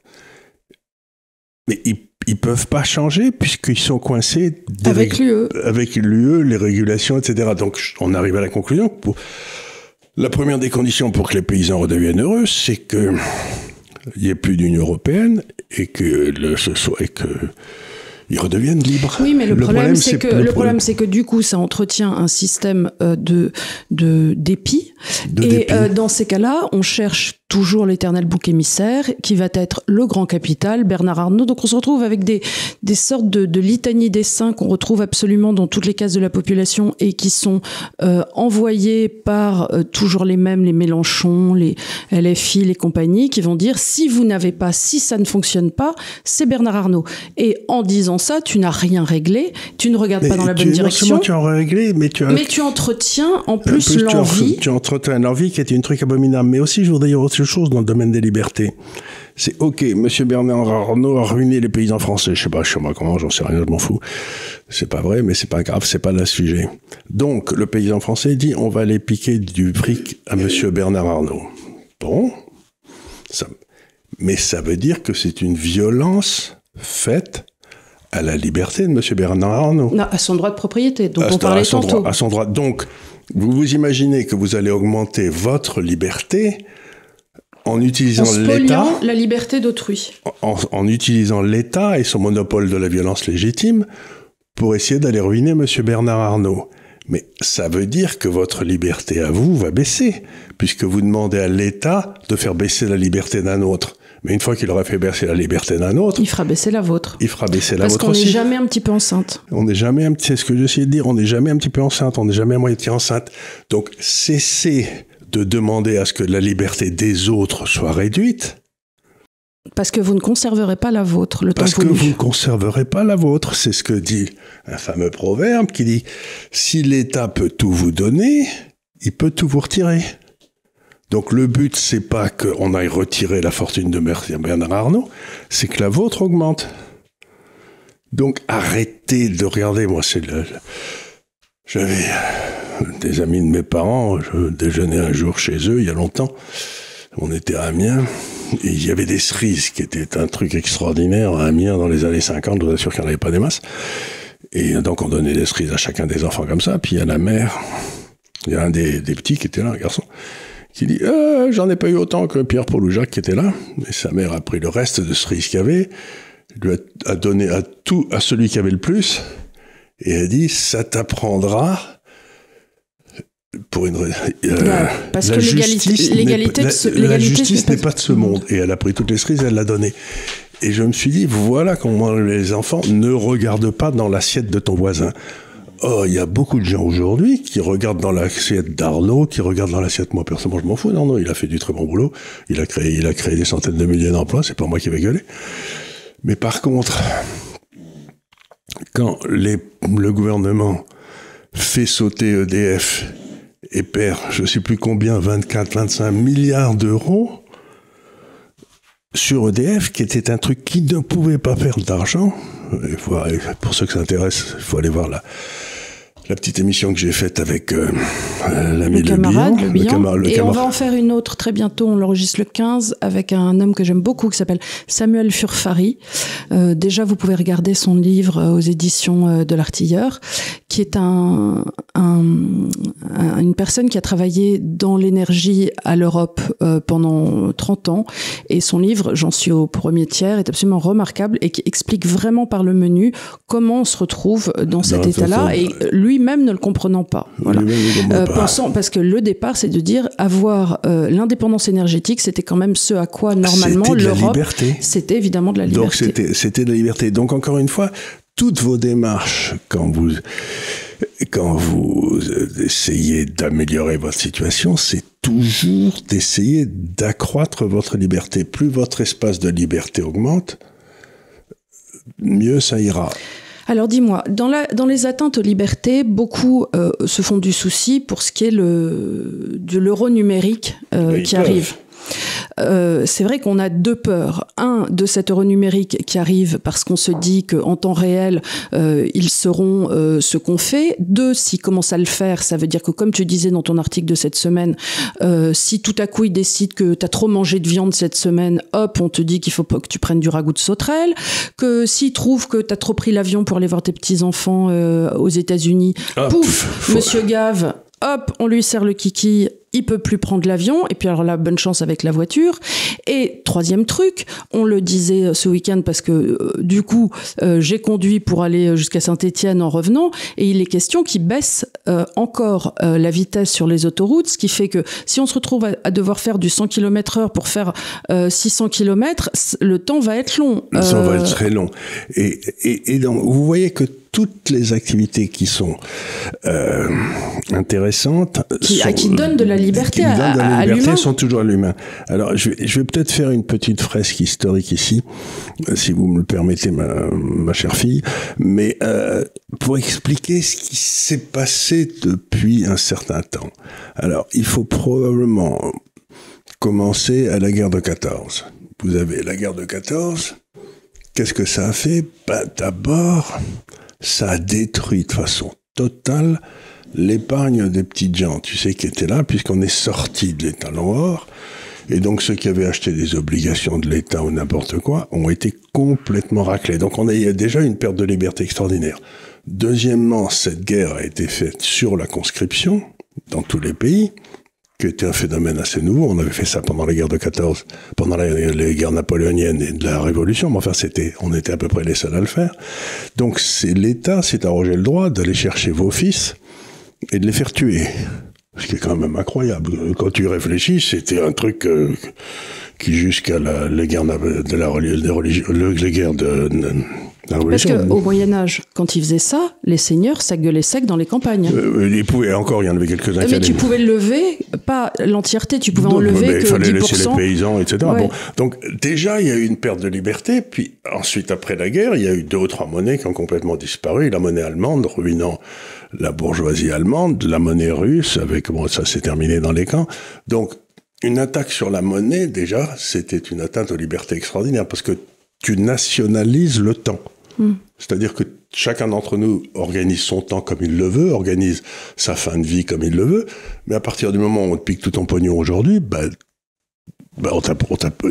Mais ils peuvent pas changer puisqu'ils sont coincés avec l'UE, les régulations, etc. Donc on arrive à la conclusion que la première des conditions pour que les paysans redeviennent heureux, c'est qu'il n'y ait plus d'Union européenne et qu'ils redeviennent libres. Oui, mais le problème, c'est que du coup, ça entretient un système d'épi. Et dans ces cas-là, on cherche toujours l'éternel bouc émissaire, qui va être le grand capital, Bernard Arnault. Donc on se retrouve avec des sortes de litanies des saints qu'on retrouve absolument dans toutes les cases de la population et qui sont envoyés par toujours les mêmes, les Mélenchon, les LFI, les compagnies, qui vont dire si ça ne fonctionne pas, c'est Bernard Arnault. Et en disant ça, tu n'as rien réglé, tu ne regardes pas dans la bonne direction. Non seulement tu as réglé, mais tu entretiens en plus l'envie. Tu entretiens l'envie qui est une truc abominable. Mais aussi, je voudrais dire autre chose dans le domaine des libertés. C'est OK, monsieur Bernard Arnault a ruiné les paysans français. Je sais pas comment, j'en sais rien, je m'en fous. C'est pas vrai, mais c'est pas grave, c'est pas le sujet. Donc, le paysan français dit, on va aller piquer du fric à monsieur Bernard Arnault. Bon. Mais ça veut dire que c'est une violence faite à la liberté de monsieur Bernard Arnault. Non, à son droit de propriété, dont on parlait tantôt. À son droit. Donc, vous vous imaginez que vous allez augmenter votre liberté en utilisant l'État, la liberté d'autrui. En utilisant l'État et son monopole de la violence légitime pour essayer d'aller ruiner M. Bernard Arnault. Mais ça veut dire que votre liberté à vous va baisser, puisque vous demandez à l'État de faire baisser la liberté d'un autre. Mais une fois qu'il aura fait baisser la liberté d'un autre... il fera baisser la vôtre. Il fera baisser la vôtre aussi. Parce qu'on n'est jamais un petit peu enceinte. C'est ce que j'essayais de dire, on n'est jamais un petit peu enceinte, on n'est jamais à moitié enceinte. Donc, cessez de demander à ce que la liberté des autres soit réduite. Parce que vous ne conserverez pas la vôtre, le temps voulu. Parce que vous ne conserverez pas la vôtre. C'est ce que dit un fameux proverbe qui dit « Si l'État peut tout vous donner, il peut tout vous retirer ». Donc le but, c'est pas qu'on aille retirer la fortune de Bernard Arnault, c'est que la vôtre augmente. Donc arrêtez de regarder, moi j'avais des amis de mes parents, je déjeunais un jour chez eux, il y a longtemps, on était à Amiens, et il y avait des cerises, qui étaient un truc extraordinaire à Amiens dans les années 50, je vous assure qu'il n'y en avait pas des masses. Et donc on donnait des cerises à chacun des enfants comme ça, puis il y a la mère, il y a un des petits qui était là, un garçon, qui dit « j'en ai pas eu autant que Pierre, Paul ou Jacques qui étaient là ». Et sa mère a pris le reste de cerises qu'il y avait, lui a donné à celui qui avait le plus, et elle dit « ça t'apprendra ». Pour parce que l'égalité n'est pas de ce monde. Et elle a pris toutes les cerises et elle l'a donné. Et je me suis dit, voilà comment les enfants ne regardent pas dans l'assiette de ton voisin. Oh, il y a beaucoup de gens aujourd'hui qui regardent dans l'assiette d'Arnault, qui regardent dans l'assiette, moi personnellement je m'en fous d'Arnault, il a fait du très bon boulot, il a créé des centaines de milliers d'emplois, c'est pas moi qui vais gueuler. Mais par contre, quand le gouvernement fait sauter EDF et perd, je sais plus combien, 24-25 milliards d'euros sur EDF, qui était un truc qui ne pouvait pas faire d'argent. Pour ceux que ça intéresse, il faut aller voir la petite émission que j'ai faite avec l'ami Le Bihan. Et on va en faire une autre très bientôt, on l'enregistre le 15, avec un homme que j'aime beaucoup, qui s'appelle Samuel Furfari. Déjà, vous pouvez regarder son livre aux éditions de l'Artilleur, qui est une personne qui a travaillé dans l'énergie à l'Europe pendant 30 ans. Et son livre, j'en suis au premier tiers, est absolument remarquable et qui explique vraiment par le menu comment on se retrouve dans cet état-là. Et lui-même ne le comprenant pas. Voilà. Parce que le départ, c'est de dire avoir l'indépendance énergétique, c'était quand même ce à quoi normalement l'Europe, c'était évidemment de la liberté. Donc c'était de la liberté. Donc encore une fois, toutes vos démarches, quand vous essayez d'améliorer votre situation, c'est toujours d'essayer d'accroître votre liberté. Plus votre espace de liberté augmente, mieux ça ira. Alors dis-moi, dans les atteintes aux libertés, beaucoup se font du souci pour ce qui est de l'euro numérique qui arrive. C'est vrai qu'on a deux peurs. Un, de cet euro numérique qui arrive parce qu'on se dit qu'en temps réel, ils sauront ce qu'on fait. Deux, s'ils commencent à le faire, ça veut dire que, comme tu disais dans ton article de cette semaine, si tout à coup ils décident que tu as trop mangé de viande cette semaine, hop, on te dit qu'il faut pas que tu prennes du ragoût de sauterelle, que s'ils trouvent que tu as trop pris l'avion pour aller voir tes petits-enfants aux États-Unis, pouf, Monsieur Gave, hop, on lui sert le kiki, il peut plus prendre l'avion, et puis alors là, bonne chance avec la voiture. Et troisième truc, on le disait ce week-end parce que du coup, j'ai conduit pour aller jusqu'à Saint-Étienne en revenant, et il est question qu'ils baissent encore la vitesse sur les autoroutes, ce qui fait que si on se retrouve à devoir faire du 100 km/h pour faire 600 km, le temps va être long. Le temps va être très long. Et donc, vous voyez que toutes les activités qui sont intéressantes, qui donnent de la liberté à l'humain, sont toujours à l'humain. Alors, je vais peut-être faire une petite fresque historique ici, si vous me le permettez, ma chère fille, mais pour expliquer ce qui s'est passé depuis un certain temps. Alors, il faut probablement commencer à la guerre de 14. Vous avez la guerre de 14. Qu'est-ce que ça a fait? D'abord, ça a détruit de façon totale l'épargne des petites gens, tu sais, qui étaient là, puisqu'on est sorti de l'État noir, et donc ceux qui avaient acheté des obligations de l'État ou n'importe quoi ont été complètement raclés. Donc on a déjà une perte de liberté extraordinaire. Deuxièmement, cette guerre a été faite sur la conscription dans tous les pays, qui était un phénomène assez nouveau. On avait fait ça pendant la guerre de 14, pendant les guerres napoléoniennes et de la Révolution, mais enfin on était à peu près les seuls à le faire. Donc l'État s'est arrogé le droit d'aller chercher vos fils et de les faire tuer. Ce qui est quand même incroyable. Quand tu réfléchis, c'était un truc qui jusqu'à les guerres de la religion, les guerres de la religion. Parce qu'au Moyen-Âge, quand ils faisaient ça, les seigneurs, ça gueulait sec dans les campagnes. Ils pouvaient encore, il y en avait quelques-uns. Mais tu pouvais le lever, pas l'entièreté, tu pouvais en lever que 10%. Il fallait laisser les paysans, etc. Ouais. Bon, donc déjà, il y a eu une perte de liberté, puis ensuite, après la guerre, il y a eu 2 ou 3 monnaies qui ont complètement disparu. La monnaie allemande, ruinant la bourgeoisie allemande, la monnaie russe, ça s'est terminé dans les camps. Donc, une attaque sur la monnaie, déjà, c'était une atteinte aux libertés extraordinaires, parce que tu nationalises le temps. C'est-à-dire que chacun d'entre nous organise son temps comme il le veut, organise sa fin de vie comme il le veut, mais à partir du moment où on te pique tout ton pognon aujourd'hui,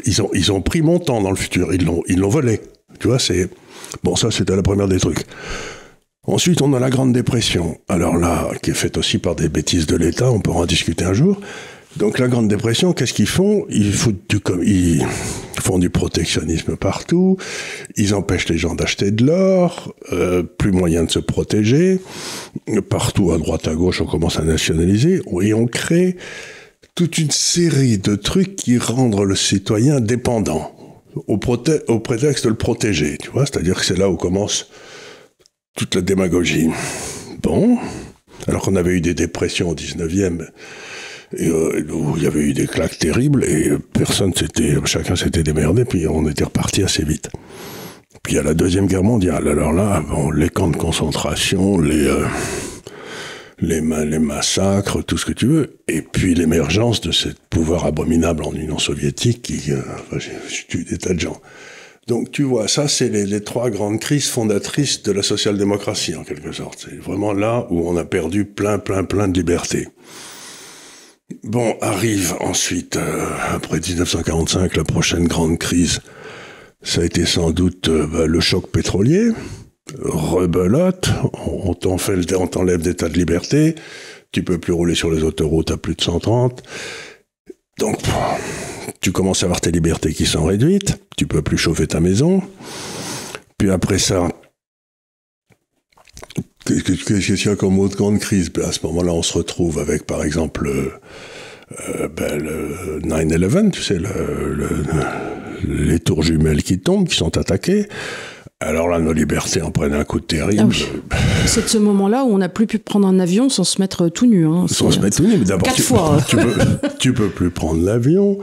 ils ont pris mon temps dans le futur, ils l'ont volé. Tu vois, ça c'était la première des trucs. Ensuite, on a la Grande Dépression. Alors là, qui est faite aussi par des bêtises de l'État, on pourra en discuter un jour. Donc la Grande Dépression, qu'est-ce qu'ils font? Ils font du protectionnisme partout, ils empêchent les gens d'acheter de l'or, plus moyen de se protéger, partout à droite à gauche on commence à nationaliser, et on crée toute une série de trucs qui rendent le citoyen dépendant, au prétexte de le protéger, tu vois, c'est-à-dire que c'est là où commence toute la démagogie. Bon, alors qu'on avait eu des dépressions au 19e, et où il y avait eu des claques terribles et chacun s'était démerdé, puis on était reparti assez vite. Puis il y a la Deuxième Guerre mondiale. Alors là, les camps de concentration, les massacres, tout ce que tu veux, et puis l'émergence de ce pouvoir abominable en Union soviétique qui tue des tas de gens. Donc tu vois, ça c'est les 3 grandes crises fondatrices de la social-démocratie en quelque sorte. C'est vraiment là où on a perdu plein de libertés. Bon, arrive ensuite, après 1945, la prochaine grande crise. Ça a été sans doute le choc pétrolier. Rebelote, on t'enlève des tas de libertés. Tu peux plus rouler sur les autoroutes à plus de 130. Donc, tu commences à avoir tes libertés qui sont réduites. Tu peux plus chauffer ta maison. Puis après ça, qu'est-ce qu'il y a comme autre grande crise? À ce moment-là, on se retrouve avec, par exemple, le 9/11, tu sais, les tours jumelles qui tombent, qui sont attaquées. Alors là, nos libertés en prennent un coup terrible. Ah oui. C'est de ce moment-là où on n'a plus pu prendre un avion sans se mettre tout nu. Hein. Sans se mettre tout nu, mais d'abord, 4 fois. tu peux plus prendre l'avion,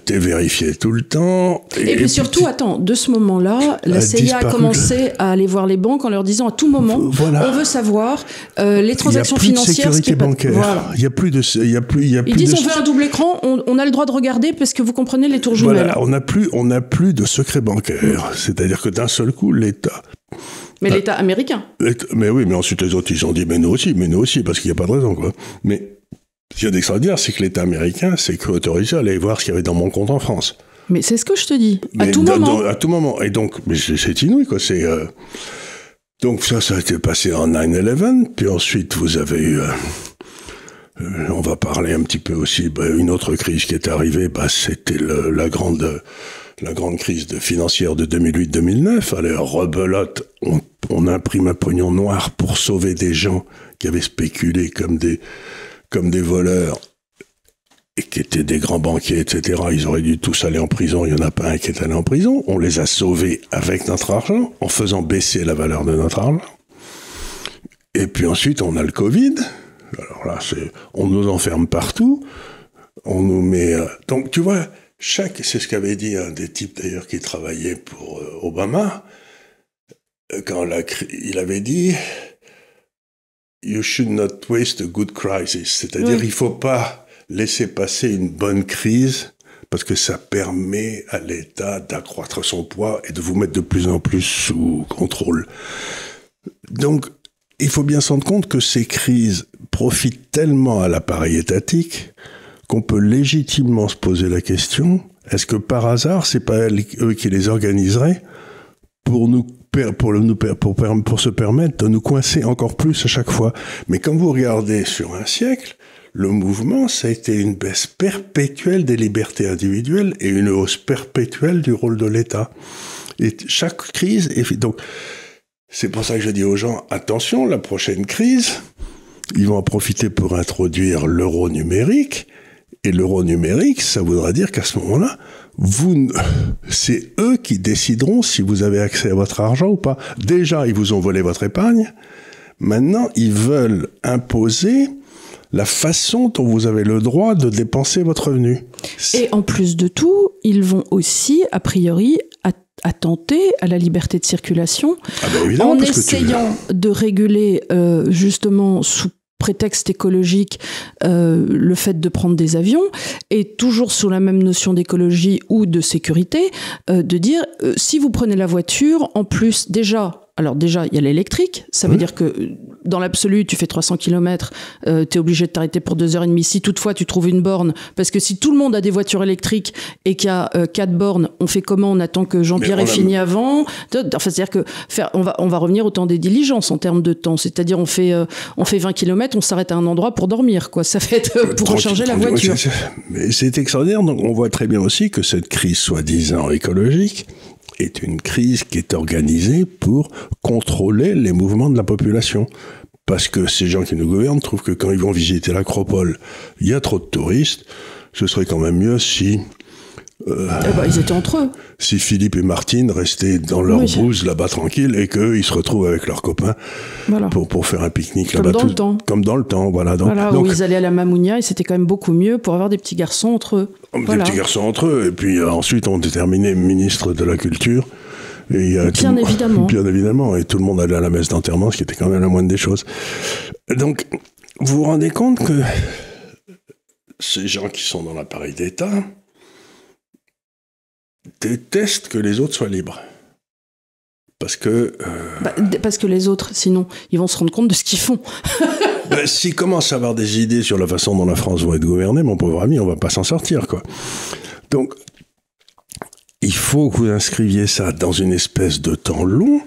t'es vérifié tout le temps. Et puis surtout, attends, de ce moment-là, la CIA a commencé à aller voir les banques en leur disant à tout moment, on veut savoir les transactions financières. Il n'y a plus de sécurité bancaire. Voilà. Il n'y a plus de... Ils disent, on veut un double écran, on a le droit de regarder parce que vous comprenez les tours jumelles. Voilà, on n'a plus de secret bancaire. C'est-à-dire que d'un seul coup, l'État... Mais l'État américain. Mais oui, mais ensuite les autres, ils ont dit, mais nous aussi, parce qu'il n'y a pas de raison, quoi. Mais ce qu'il y a d'extraordinaire, c'est que l'État américain s'est cru autorisé à aller voir ce qu'il y avait dans mon compte en France. Mais c'est ce que je te dis, à tout moment. À tout moment. Et donc, mais c'est inouï, quoi. Donc ça a été passé en 9/11, puis ensuite vous avez eu... on va parler un petit peu aussi, une autre crise qui est arrivée, c'était la grande crise financière de 2008-2009. Allez, rebelote, on imprime un pognon noir pour sauver des gens qui avaient spéculé comme des voleurs et qui étaient des grands banquiers, etc. Ils auraient dû tous aller en prison. Il n'y en a pas un qui est allé en prison. On les a sauvés avec notre argent, en faisant baisser la valeur de notre argent. Et puis ensuite, on a le Covid. Alors là, on nous enferme partout. On nous met... donc, tu vois... c'est ce qu'avait dit un des types d'ailleurs qui travaillait pour Obama, quand il avait dit « You should not waste a good crisis », c'est-à-dire il ne faut pas laisser passer une bonne crise parce que ça permet à l'État d'accroître son poids et de vous mettre de plus en plus sous contrôle. Donc, il faut bien se rendre compte que ces crises profitent tellement à l'appareil étatique qu'on peut légitimement se poser la question, est-ce que par hasard, c'est pas eux qui les organiseraient pour se permettre de nous coincer encore plus à chaque fois. Mais quand vous regardez sur un siècle, le mouvement, ça a été une baisse perpétuelle des libertés individuelles et une hausse perpétuelle du rôle de l'État. Et chaque crise donc, c'est pour ça que je dis aux gens, attention, la prochaine crise, ils vont en profiter pour introduire l'euro numérique. Et l'euro numérique, ça voudra dire qu'à ce moment-là, c'est eux qui décideront si vous avez accès à votre argent ou pas. Déjà, ils vous ont volé votre épargne. Maintenant, ils veulent imposer la façon dont vous avez le droit de dépenser votre revenu. Et en plus de tout, ils vont aussi, a priori, attenter à la liberté de circulation en essayant de réguler justement sous prétexte écologique le fait de prendre des avions, et toujours sous la même notion d'écologie ou de sécurité, de dire si vous prenez la voiture, en plus déjà, il y a l'électrique, ça veut dire que dans l'absolu, tu fais 300 km, t'es obligé de t'arrêter pour 2h30 si toutefois tu trouves une borne, parce que si tout le monde a des voitures électriques et qu'il y a 4 bornes, on fait comment? On attend que Jean-Pierre ait fini avant. Enfin, c'est-à-dire que on va revenir au temps des diligences en termes de temps, c'est-à-dire on fait 20 km, on s'arrête à un endroit pour dormir, quoi. Ça fait pour recharger la voiture. Mais c'est extraordinaire, donc on voit très bien aussi que cette crise soi-disant écologique est une crise qui est organisée pour contrôler les mouvements de la population. Parce que ces gens qui nous gouvernent trouvent que quand ils vont visiter l'Acropole, il y a trop de touristes, ce serait quand même mieux si... ils étaient entre eux. Si Philippe et Martine restaient dans leur bouse là-bas tranquille et qu'eux, ils se retrouvent avec leurs copains pour faire un pique-nique là-bas. Comme dans le temps, voilà. Où ils allaient à la Mamounia et c'était quand même beaucoup mieux pour avoir des petits garçons entre eux. Des petits garçons entre eux. Et puis ensuite, on déterminait ministre de la Culture. Et bien évidemment. Bien évidemment. Et tout le monde allait à la messe d'enterrement, ce qui était quand même la moindre des choses. Donc, vous vous rendez compte que ces gens qui sont dans l'appareil d'État détestent que les autres soient libres. Parce que les autres, sinon, ils vont se rendre compte de ce qu'ils font. S'ils commencent à avoir des idées sur la façon dont la France va être gouvernée, mon pauvre ami, on va pas s'en sortir, quoi. Donc, il faut que vous inscriviez ça dans une espèce de temps long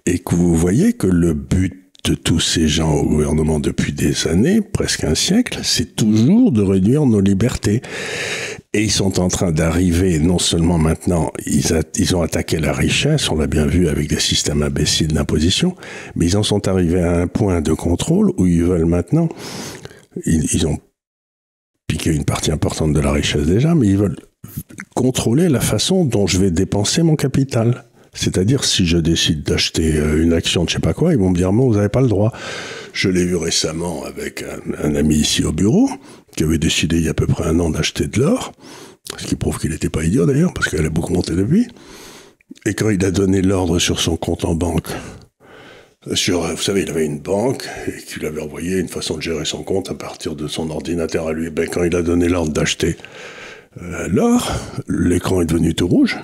et que vous voyez que le but de tous ces gens au gouvernement depuis des années, presque un siècle, c'est toujours de réduire nos libertés. Et ils sont en train d'arriver, non seulement maintenant, ils ont attaqué la richesse, on l'a bien vu avec des systèmes imbéciles d'imposition, mais ils en sont arrivés à un point de contrôle où ils veulent maintenant, ils ont piqué une partie importante de la richesse déjà, mais ils veulent contrôler la façon dont je vais dépenser mon capital. C'est-à-dire, si je décide d'acheter une action de je sais pas quoi, ils vont me dire, non, vous n'avez pas le droit. Je l'ai vu récemment avec un ami ici au bureau, qui avait décidé il y a à peu près 1 an d'acheter de l'or, ce qui prouve qu'il n'était pas idiot d'ailleurs, parce qu'elle a beaucoup monté depuis. Et quand il a donné l'ordre sur son compte en banque, vous savez, il avait une banque et qu'il avait envoyé une façon de gérer son compte à partir de son ordinateur à lui. Ben, quand il a donné l'ordre d'acheter l'or, l'écran est devenu tout rouge.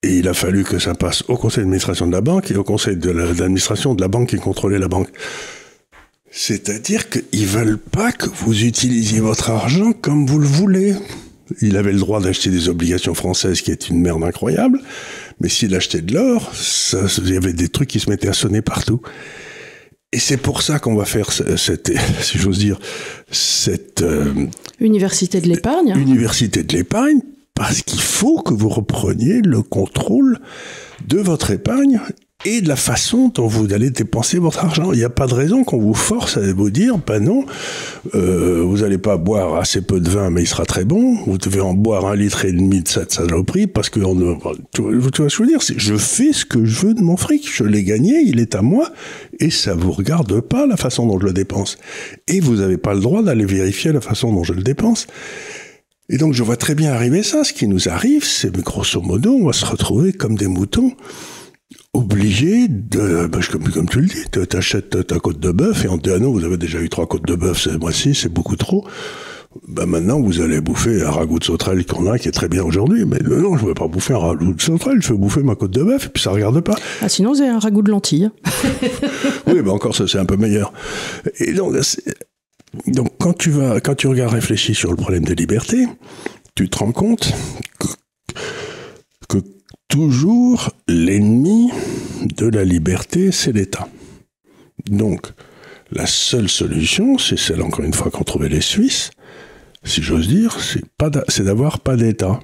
Et il a fallu que ça passe au conseil d'administration de la banque et au conseil d'administration de la banque qui contrôlait la banque. C'est-à-dire qu'ils veulent pas que vous utilisiez votre argent comme vous le voulez. Il avait le droit d'acheter des obligations françaises, qui est une merde incroyable. Mais s'il achetait de l'or, il y avait des trucs qui se mettaient à sonner partout. Et c'est pour ça qu'on va faire cette, si j'ose dire, cette... Université de l'épargne. Université de l'épargne, parce qu'il faut que vous repreniez le contrôle de votre épargne et de la façon dont vous allez dépenser votre argent. Il n'y a pas de raison qu'on vous force à vous dire, ben non, vous n'allez pas boire assez peu de vin, mais il sera très bon. Vous devez en boire 1,5 litre de cette saloperie, parce que tu vois ce que je veux dire, je fais ce que je veux de mon fric. Je l'ai gagné, il est à moi, et ça vous regarde pas la façon dont je le dépense. Et vous n'avez pas le droit d'aller vérifier la façon dont je le dépense. Et donc je vois très bien arriver ça. Ce qui nous arrive, c'est grosso modo, on va se retrouver comme des moutons, obligé de, comme tu le dis, t'achètes ta côte de bœuf et on te dit, ah non, vous avez déjà eu 3 côtes de bœuf ce mois-ci, c'est beaucoup trop. Ben maintenant, vous allez bouffer un ragoût de sauterelle qu'on a, qui est très bien aujourd'hui. Mais non, je ne veux pas bouffer un ragoût de sauterelle, je veux bouffer ma côte de bœuf, et puis ça ne regarde pas. Ah, sinon, vous avez un ragoût de lentilles. Oui, ben encore ça, c'est un peu meilleur. Et donc quand tu regardes réfléchir sur le problème des libertés, tu te rends compte que toujours l'ennemi de la liberté, c'est l'État. Donc, la seule solution, c'est celle, encore une fois, qu'ont trouvé les Suisses, si j'ose dire, c'est d'avoir pas d'État.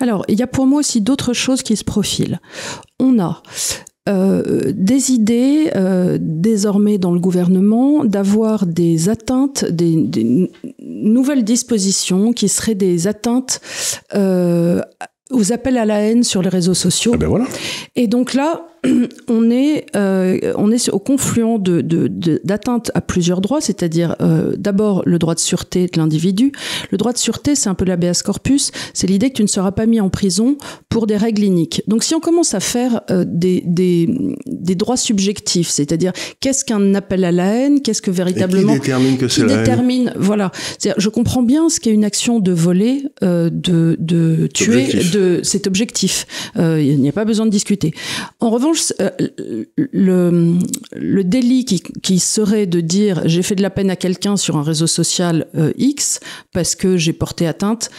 Alors, il y a pour moi aussi d'autres choses qui se profilent. On a des idées, désormais dans le gouvernement, d'avoir des atteintes, des nouvelles dispositions qui seraient des atteintes aux appels à la haine sur les réseaux sociaux. Ah ben voilà. Et donc là, on est au confluent d'atteintes à plusieurs droits, c'est-à-dire d'abord le droit de sûreté de l'individu. Le droit de sûreté, c'est un peu l'habeas corpus, c'est l'idée que tu ne seras pas mis en prison pour des règles iniques. Donc si on commence à faire des droits subjectifs, c'est-à-dire qu'est-ce qu'un appel à la haine, qu'est-ce que véritablement... Et qui détermine que c'est la haine. Voilà. C'est-à-dire, je comprends bien ce qu'est une action de voler, de tuer, c'est objectif. Il n'y a pas besoin de discuter. En revanche, le délit qui serait de dire j'ai fait de la peine à quelqu'un sur un réseau social X parce que j'ai porté atteinte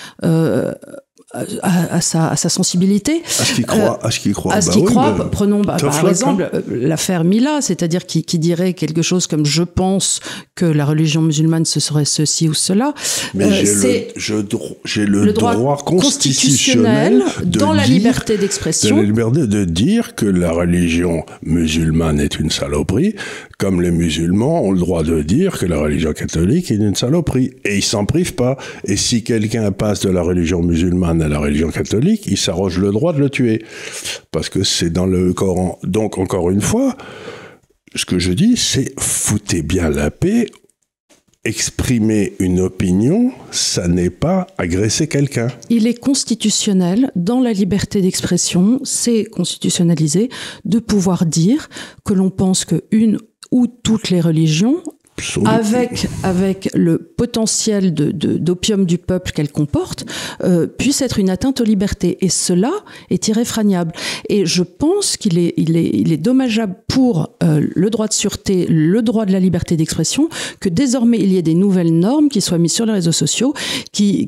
à sa sensibilité. À ce qu'il croit. À ce qu'il croit. Prenons par exemple l'affaire Mila, c'est-à-dire qui dirait quelque chose comme je pense que la religion musulmane ce serait ceci ou cela. Mais j'ai le droit constitutionnel dans la liberté d'expression. De la liberté de dire que la religion musulmane est une saloperie, comme les musulmans ont le droit de dire que la religion catholique est une saloperie. Et ils s'en privent pas. Et si quelqu'un passe de la religion musulmane à la religion catholique, il s'arroge le droit de le tuer. Parce que c'est dans le Coran. Donc, encore une fois, ce que je dis, c'est foutez bien la paix. Exprimer une opinion, ça n'est pas agresser quelqu'un. Il est constitutionnel, dans la liberté d'expression, c'est constitutionnalisé, de pouvoir dire que l'on pense qu'une ou toutes les religions, avec le potentiel d'opium du peuple qu'elle comporte, puisse être une atteinte aux libertés. Et cela est irréfragable. Et je pense qu'il est dommageable pour le droit de sûreté, le droit de la liberté d'expression, que désormais il y ait des nouvelles normes qui soient mises sur les réseaux sociaux, qui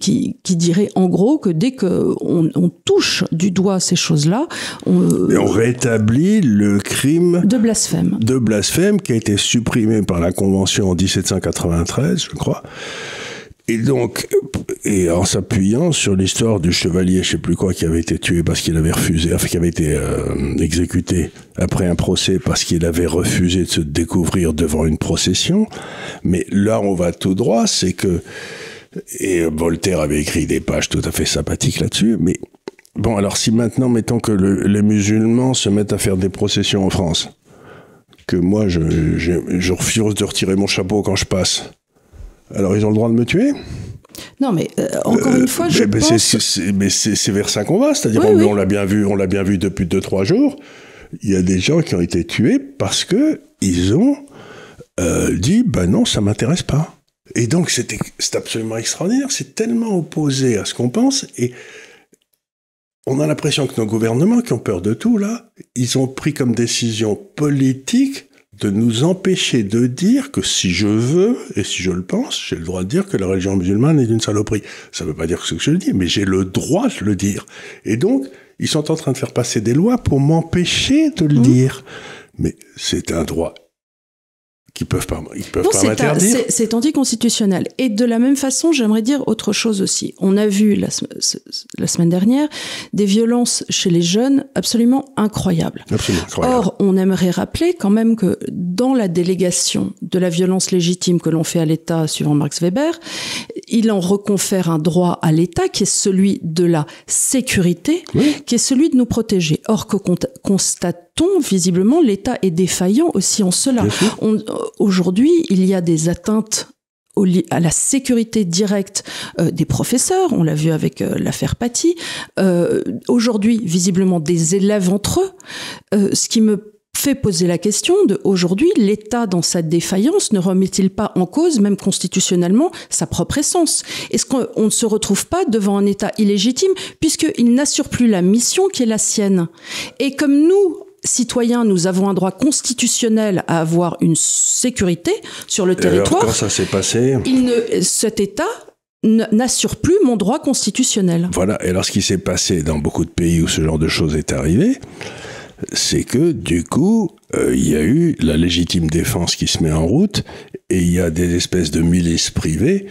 diraient en gros que dès qu'on touche du doigt ces choses-là, on rétablit le crime de blasphème qui a été supprimé par la Convention en 1793, je crois. Et donc, en s'appuyant sur l'histoire du chevalier, je sais plus quoi, qui avait été tué parce qu'il avait refusé, qui avait été exécuté après un procès parce qu'il avait refusé de se découvrir devant une procession. Mais là, on va tout droit, c'est que, et Voltaire avait écrit des pages tout à fait sympathiques là-dessus, mais Bon, alors si maintenant, mettons que les musulmans se mettent à faire des processions en France, que moi, je refuse de retirer mon chapeau quand je passe, alors ils ont le droit de me tuer ? Non, mais encore une fois, je pense... Mais c'est vers ça qu'on va, c'est-à-dire on l'a bien vu depuis 2-3 jours. Il y a des gens qui ont été tués parce que ils ont dit, non, ça m'intéresse pas. Et donc c'est absolument extraordinaire, c'est tellement opposé à ce qu'on pense, et on a l'impression que nos gouvernements, qui ont peur de tout là, ils ont pris comme décision politique de nous empêcher de dire que si je veux, et si je le pense, j'ai le droit de dire que la religion musulmane est une saloperie. Ça ne veut pas dire ce que je le dis, mais j'ai le droit de le dire. Et donc, ils sont en train de faire passer des lois pour m'empêcher de le dire. Mais c'est un droit qu'ils peuvent pas m'interdire. C'est anticonstitutionnel. Et de la même façon, j'aimerais dire autre chose aussi. On a vu la semaine dernière des violences chez les jeunes absolument incroyables. Absolument incroyables. Or, on aimerait rappeler quand même que dans la délégation de la violence légitime que l'on fait à l'État, suivant Max Weber, il en reconfère un droit à l'État qui est celui de la sécurité, qui est celui de nous protéger. Or, que constatons, visiblement, l'État est défaillant aussi en cela. Aujourd'hui, il y a des atteintes à la sécurité directe des professeurs, on l'a vu avec l'affaire Paty, aujourd'hui, visiblement, des élèves entre eux, ce qui me fait poser la question de, aujourd'hui, l'État, dans sa défaillance, ne remet-il pas en cause, même constitutionnellement, sa propre essence ? Est-ce qu'on ne se retrouve pas devant un État illégitime, puisqu'il n'assure plus la mission qui est la sienne ? Et comme nous, citoyens, nous avons un droit constitutionnel à avoir une sécurité sur le territoire. Alors, quand ça s'est passé, cet État n'assure plus mon droit constitutionnel. Voilà. Et alors, ce qui s'est passé dans beaucoup de pays où ce genre de choses est arrivé, c'est que, du coup, il y a eu la légitime défense qui se met en route, et il y a des espèces de milices privées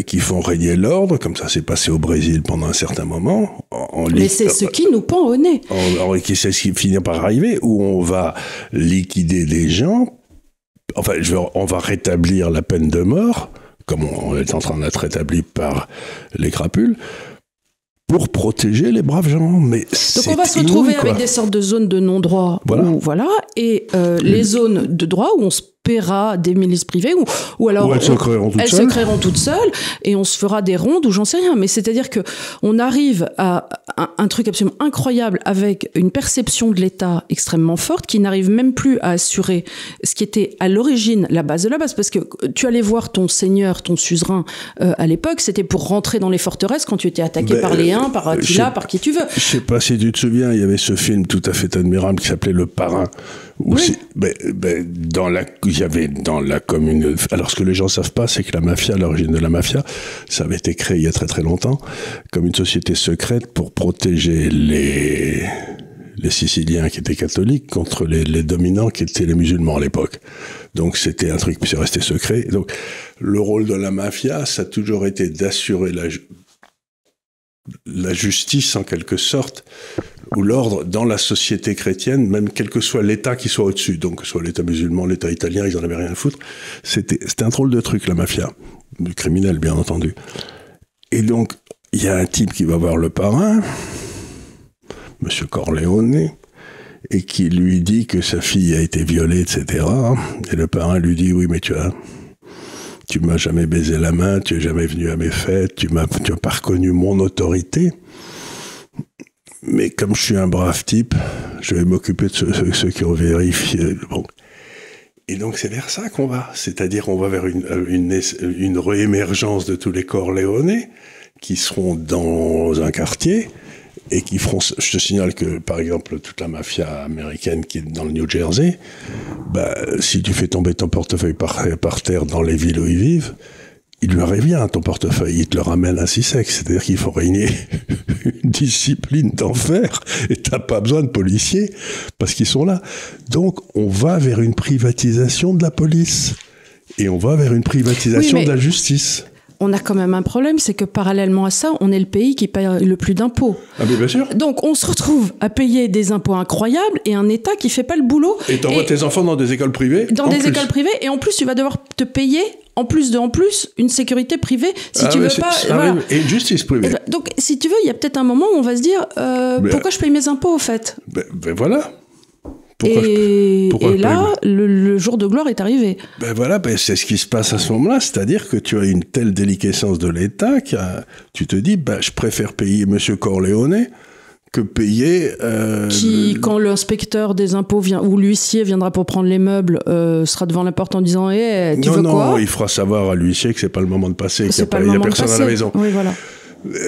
qui font régner l'ordre, comme ça s'est passé au Brésil pendant un certain moment. Mais c'est ce qui nous pend au nez. C'est ce qui finit par arriver, où on va liquider des gens, enfin, on va rétablir la peine de mort, comme on est en train d'être rétabli par les crapules, pour protéger les braves gens. Mais donc on va se retrouver avec des sortes de zones de non-droit, et les zones de droit où on se paiera des milices privées, ou alors elles se créeront toutes seules, et on se fera des rondes, ou j'en sais rien. Mais c'est-à-dire que on arrive à un truc absolument incroyable, avec une perception de l'État extrêmement forte, qui n'arrive même plus à assurer ce qui était à l'origine la base de la base, parce que tu allais voir ton seigneur, ton suzerain à l'époque, c'était pour rentrer dans les forteresses quand tu étais attaqué par les Huns, par Attila, par qui tu veux. Je sais pas si tu te souviens, il y avait ce film tout à fait admirable qui s'appelait Le Parrain. Il y avait dans la commune... Alors, ce que les gens savent pas, c'est que la mafia, l'origine de la mafia, ça avait été créé il y a très très longtemps, comme une société secrète pour protéger les Siciliens qui étaient catholiques contre les dominants qui étaient les musulmans à l'époque. Donc, c'était un truc qui s'est resté secret. Donc, le rôle de la mafia, ça a toujours été d'assurer la justice, en quelque sorte, ou l'ordre dans la société chrétienne, même quel que soit l'État qui soit au-dessus, donc que ce soit l'État musulman, l'État italien, ils en avaient rien à foutre. C'était un drôle de truc, la mafia, criminel bien entendu. Et donc, il y a un type qui va voir le parrain, Monsieur Corleone, et qui lui dit que sa fille a été violée, etc. Et le parrain lui dit, oui, mais tu m'as jamais baisé la main, tu es jamais venu à mes fêtes, tu m'as pas reconnu mon autorité. Mais comme je suis un brave type, je vais m'occuper de ceux qui vérifient. Bon. Et donc c'est vers ça qu'on va. C'est-à-dire on va vers une réémergence de tous les Corléonais qui seront dans un quartier et qui feront... Je te signale que, par exemple, toute la mafia américaine qui est dans le New Jersey, si tu fais tomber ton portefeuille par terre dans les villes où ils vivent, il lui arrive rien, ton portefeuille, il te le ramène ainsi sec. C'est-à-dire qu'il faut régner une discipline d'enfer et t'as pas besoin de policiers parce qu'ils sont là. Donc, on va vers une privatisation de la police et on va vers une privatisation de la justice. On a quand même un problème, c'est que parallèlement à ça, on est le pays qui paye le plus d'impôts. Ah mais bien sûr. Donc on se retrouve à payer des impôts incroyables et un État qui fait pas le boulot. Et t'envoies tes enfants dans des écoles privées. Écoles privées, et en plus tu vas devoir te payer en plus, une sécurité privée, si tu veux pas... Voilà. Et une justice privée. Donc, si tu veux, il y a peut-être un moment où on va se dire, pourquoi je paye mes impôts, au fait ? Ben voilà. Et là, le jour de gloire est arrivé. Ben voilà, c'est ce qui se passe à ce moment-là, c'est-à-dire que tu as une telle déliquescence de l'État que tu te dis, je préfère payer M. Corleone que payer... Quand l'inspecteur des impôts ou l'huissier viendra pour prendre les meubles, sera devant la porte en disant tu veux quoi ? Non, il fera savoir à l'huissier que c'est pas le moment de passer, qu'il n'y a personne à la maison. Oui, voilà.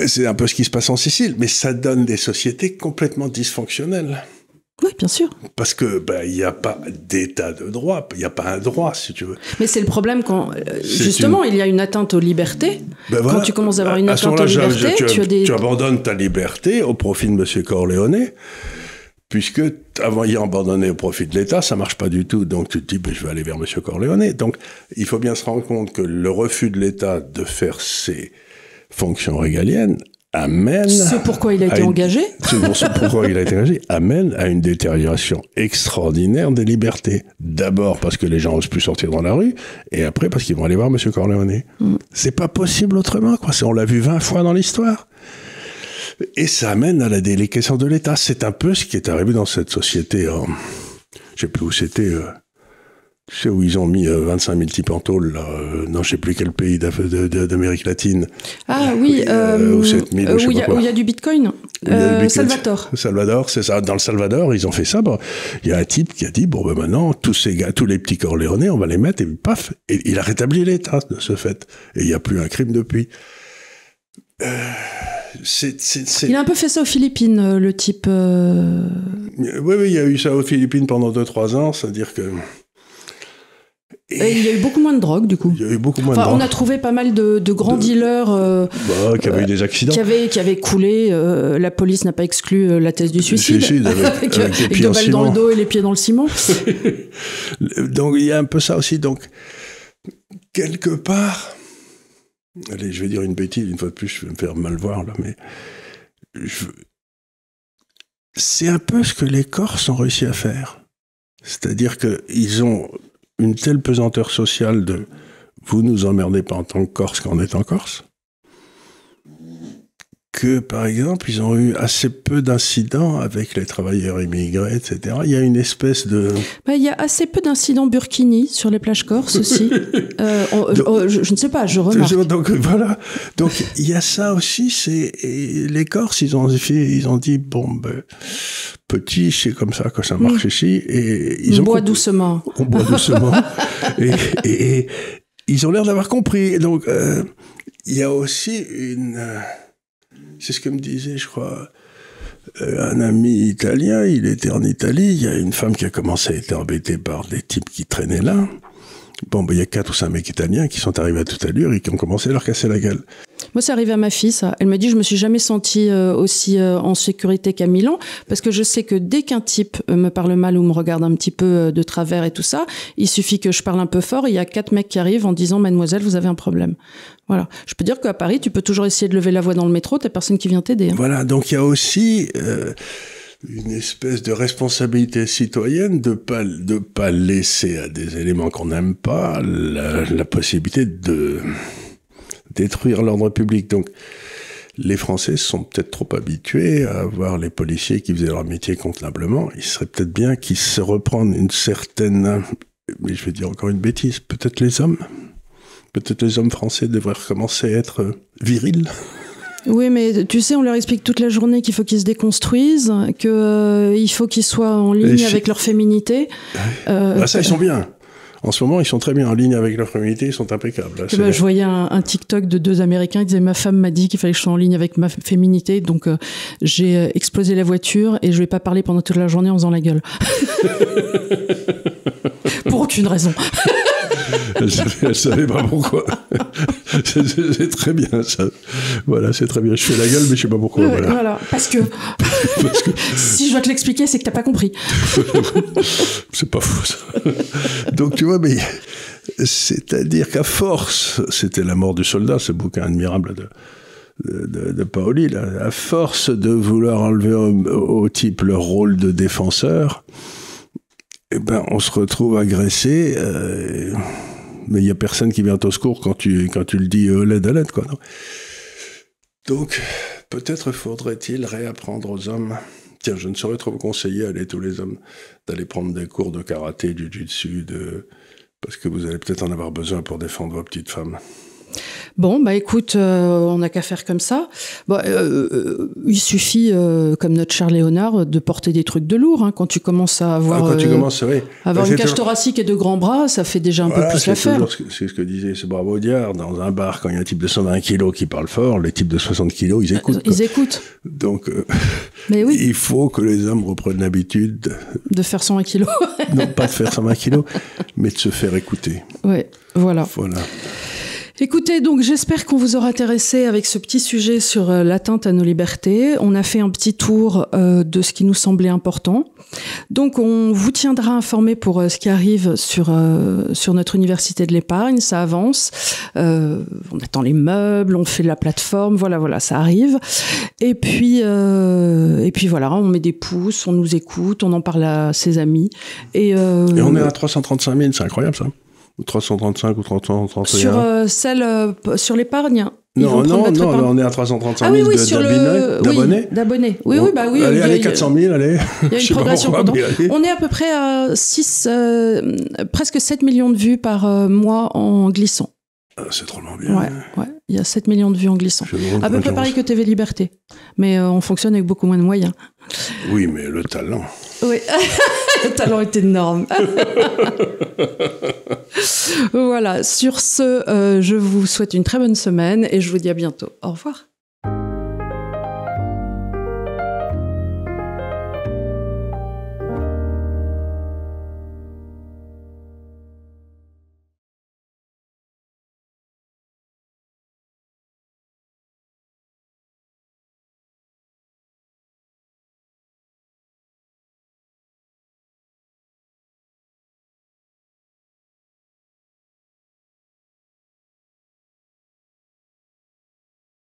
C'est un peu ce qui se passe en Sicile, mais ça donne des sociétés complètement dysfonctionnelles. Oui, bien sûr. Parce que il n'y a pas d'état de droit, il n'y a pas un droit, si tu veux. Mais c'est le problème quand, justement, il y a une atteinte aux libertés. Voilà. Quand tu commences à avoir une atteinte aux libertés, tu abandonnes ta liberté au profit de M. Corleone, puisque avant y abandonner au profit de l'État, ça marche pas du tout. Donc tu te dis, je vais aller vers M. Corleone. Donc il faut bien se rendre compte que le refus de l'État de faire ses fonctions régaliennes amène... C'est pourquoi il a été engagé. C'est pourquoi il a été engagé, amène à une détérioration extraordinaire des libertés. D'abord parce que les gens n'osent plus sortir dans la rue, et après parce qu'ils vont aller voir M. Corleone. C'est pas possible autrement, quoi. On l'a vu 20 fois dans l'histoire. Et ça amène à la déliquescence de l'État. C'est un peu ce qui est arrivé dans cette société. Je sais plus où c'était... Tu sais où ils ont mis 25 000 types en tôle, là, non, je sais plus quel pays d'Amérique latine. Ah oui, ou 7 000, où il y a du bitcoin. Salvador, c'est ça. Dans le Salvador, ils ont fait ça. Il y a un type qui a dit, maintenant, tous les petits Corléonais, on va les mettre, et paf, et il a rétabli l'État de ce fait. Et il n'y a plus un crime depuis. Il a un peu fait ça aux Philippines, le type... Oui, il y a eu ça aux Philippines pendant 2-3 ans, c'est-à-dire que... Et il y a eu beaucoup moins de drogue, du coup. Il y a eu beaucoup moins de drogue. On a trouvé pas mal de grands dealers qui avaient eu des accidents. Qui avaient coulé. La police n'a pas exclu la thèse du suicide. Avec des balles dans le dos et les pieds dans le ciment. Donc, il y a un peu ça aussi. Donc, quelque part... Allez, je vais dire une bêtise, une fois de plus, je vais me faire mal voir, là, mais... C'est un peu ce que les Corses ont réussi à faire. C'est-à-dire qu'ils ont... une telle pesanteur sociale de « vous nous emmerdez pas en tant que Corse quand on est en Corse », que, par exemple, ils ont eu assez peu d'incidents avec les travailleurs immigrés, etc. Il y a une espèce de... il y a assez peu d'incidents burkini sur les plages corses aussi. Je ne sais pas, je remarque. Donc, voilà. Donc, il y a ça aussi. Les Corses, ils ont dit, petit, c'est comme ça que ça marche ici. Et on boit doucement. On boit doucement. et ils ont l'air d'avoir compris. Donc, il y a aussi une... C'est ce que me disait, je crois, un ami italien. Il était en Italie. Il y a une femme qui a commencé à être embêtée par des types qui traînaient là. Il y a 4 ou 5 mecs italiens qui sont arrivés à toute allure et qui ont commencé à leur casser la gueule. Moi, c'est arrivé à ma fille, ça. Elle me dit, je me suis jamais sentie aussi en sécurité qu'à Milan, parce que je sais que dès qu'un type me parle mal ou me regarde un petit peu de travers et tout ça, il suffit que je parle un peu fort, et il y a 4 mecs qui arrivent en disant, mademoiselle, vous avez un problème. Voilà. Je peux dire qu'à Paris, tu peux toujours essayer de lever la voix dans le métro, t'as personne qui vient t'aider. Hein. Voilà. Donc, il y a aussi... une espèce de responsabilité citoyenne de pas laisser à des éléments qu'on n'aime pas la possibilité de détruire l'ordre public. Donc, les Français sont peut-être trop habitués à voir les policiers qui faisaient leur métier convenablement. Il serait peut-être bien qu'ils se reprennent une certaine... Mais je vais dire encore une bêtise. Peut-être les hommes français devraient recommencer à être virils. Oui, mais tu sais, on leur explique toute la journée qu'il faut qu'ils se déconstruisent, qu'il faut qu'ils soient en ligne avec leur féminité. Ça, ils sont bien. En ce moment, ils sont très bien en ligne avec leur féminité, ils sont impeccables. Je voyais un TikTok de 2 Américains qui disaient « Ma femme m'a dit qu'il fallait que je sois en ligne avec ma féminité, donc j'ai explosé la voiture et je vais pas parler pendant toute la journée en faisant la gueule. » Pour aucune raison. Elle savait pas pourquoi. C'est très bien, ça. Voilà, c'est très bien. Je fais la gueule, mais je sais pas pourquoi. Voilà. Parce que si je dois te l'expliquer, c'est que t'as pas compris. C'est pas fou, ça. Donc, tu vois, mais c'est-à-dire qu'à force, c'était La mort du soldat, ce bouquin admirable de Paoli, là, à force de vouloir enlever au type leur rôle de défenseur, on se retrouve agressé mais il n'y a personne qui vient au secours quand tu le dis l'aide à l'aide, quoi. Non. Donc, peut-être faudrait-il réapprendre aux hommes. Tiens, je ne saurais trop vous conseiller, allez, tous les hommes, d'aller prendre des cours de karaté, du jiu-jitsu, parce que vous allez peut-être en avoir besoin pour défendre vos petites femmes. Bon, bah écoute, on n'a qu'à faire comme ça. Bon, il suffit, comme notre cher Léonard, de porter des trucs de lourd. Hein. Quand tu commences à avoir, avoir une cage thoracique et de grands bras, ça fait déjà un peu plus l'affaire. C'est ce que disait ce brave Audiard. Dans un bar, quand il y a un type de 120 kilos qui parle fort, les types de 60 kilos, ils écoutent. Ils écoutent. Donc, mais oui. Il faut que les hommes reprennent l'habitude... de faire 120 kilos. Non, pas de faire 120 kilos, mais de se faire écouter. Oui, voilà. Voilà. Écoutez, donc j'espère qu'on vous aura intéressé avec ce petit sujet sur l'atteinte à nos libertés. On a fait un petit tour de ce qui nous semblait important. Donc on vous tiendra informé pour ce qui arrive sur notre université de l'épargne. Ça avance. On attend les meubles, on fait la plateforme. Voilà, ça arrive. Et puis voilà, on met des pouces, on nous écoute, on en parle à ses amis. Et on est à 335 000, c'est incroyable ça. 335 ou 331. Sur l'épargne. Non, on est à 335 000 d'abonnés. D'abonnés. Oui, bah oui. Allez, 400 000, allez. Il y a une progression. On est à peu près à presque 7 millions de vues par mois en glissant. Ah, c'est drôlement bien. Ouais. Il y a 7 millions de vues en glissant. À peu près pareil que TV Liberté. Mais on fonctionne avec beaucoup moins de moyens. Oui, mais le talent. Oui, le talent est énorme. Voilà, sur ce, je vous souhaite une très bonne semaine et je vous dis à bientôt. Au revoir.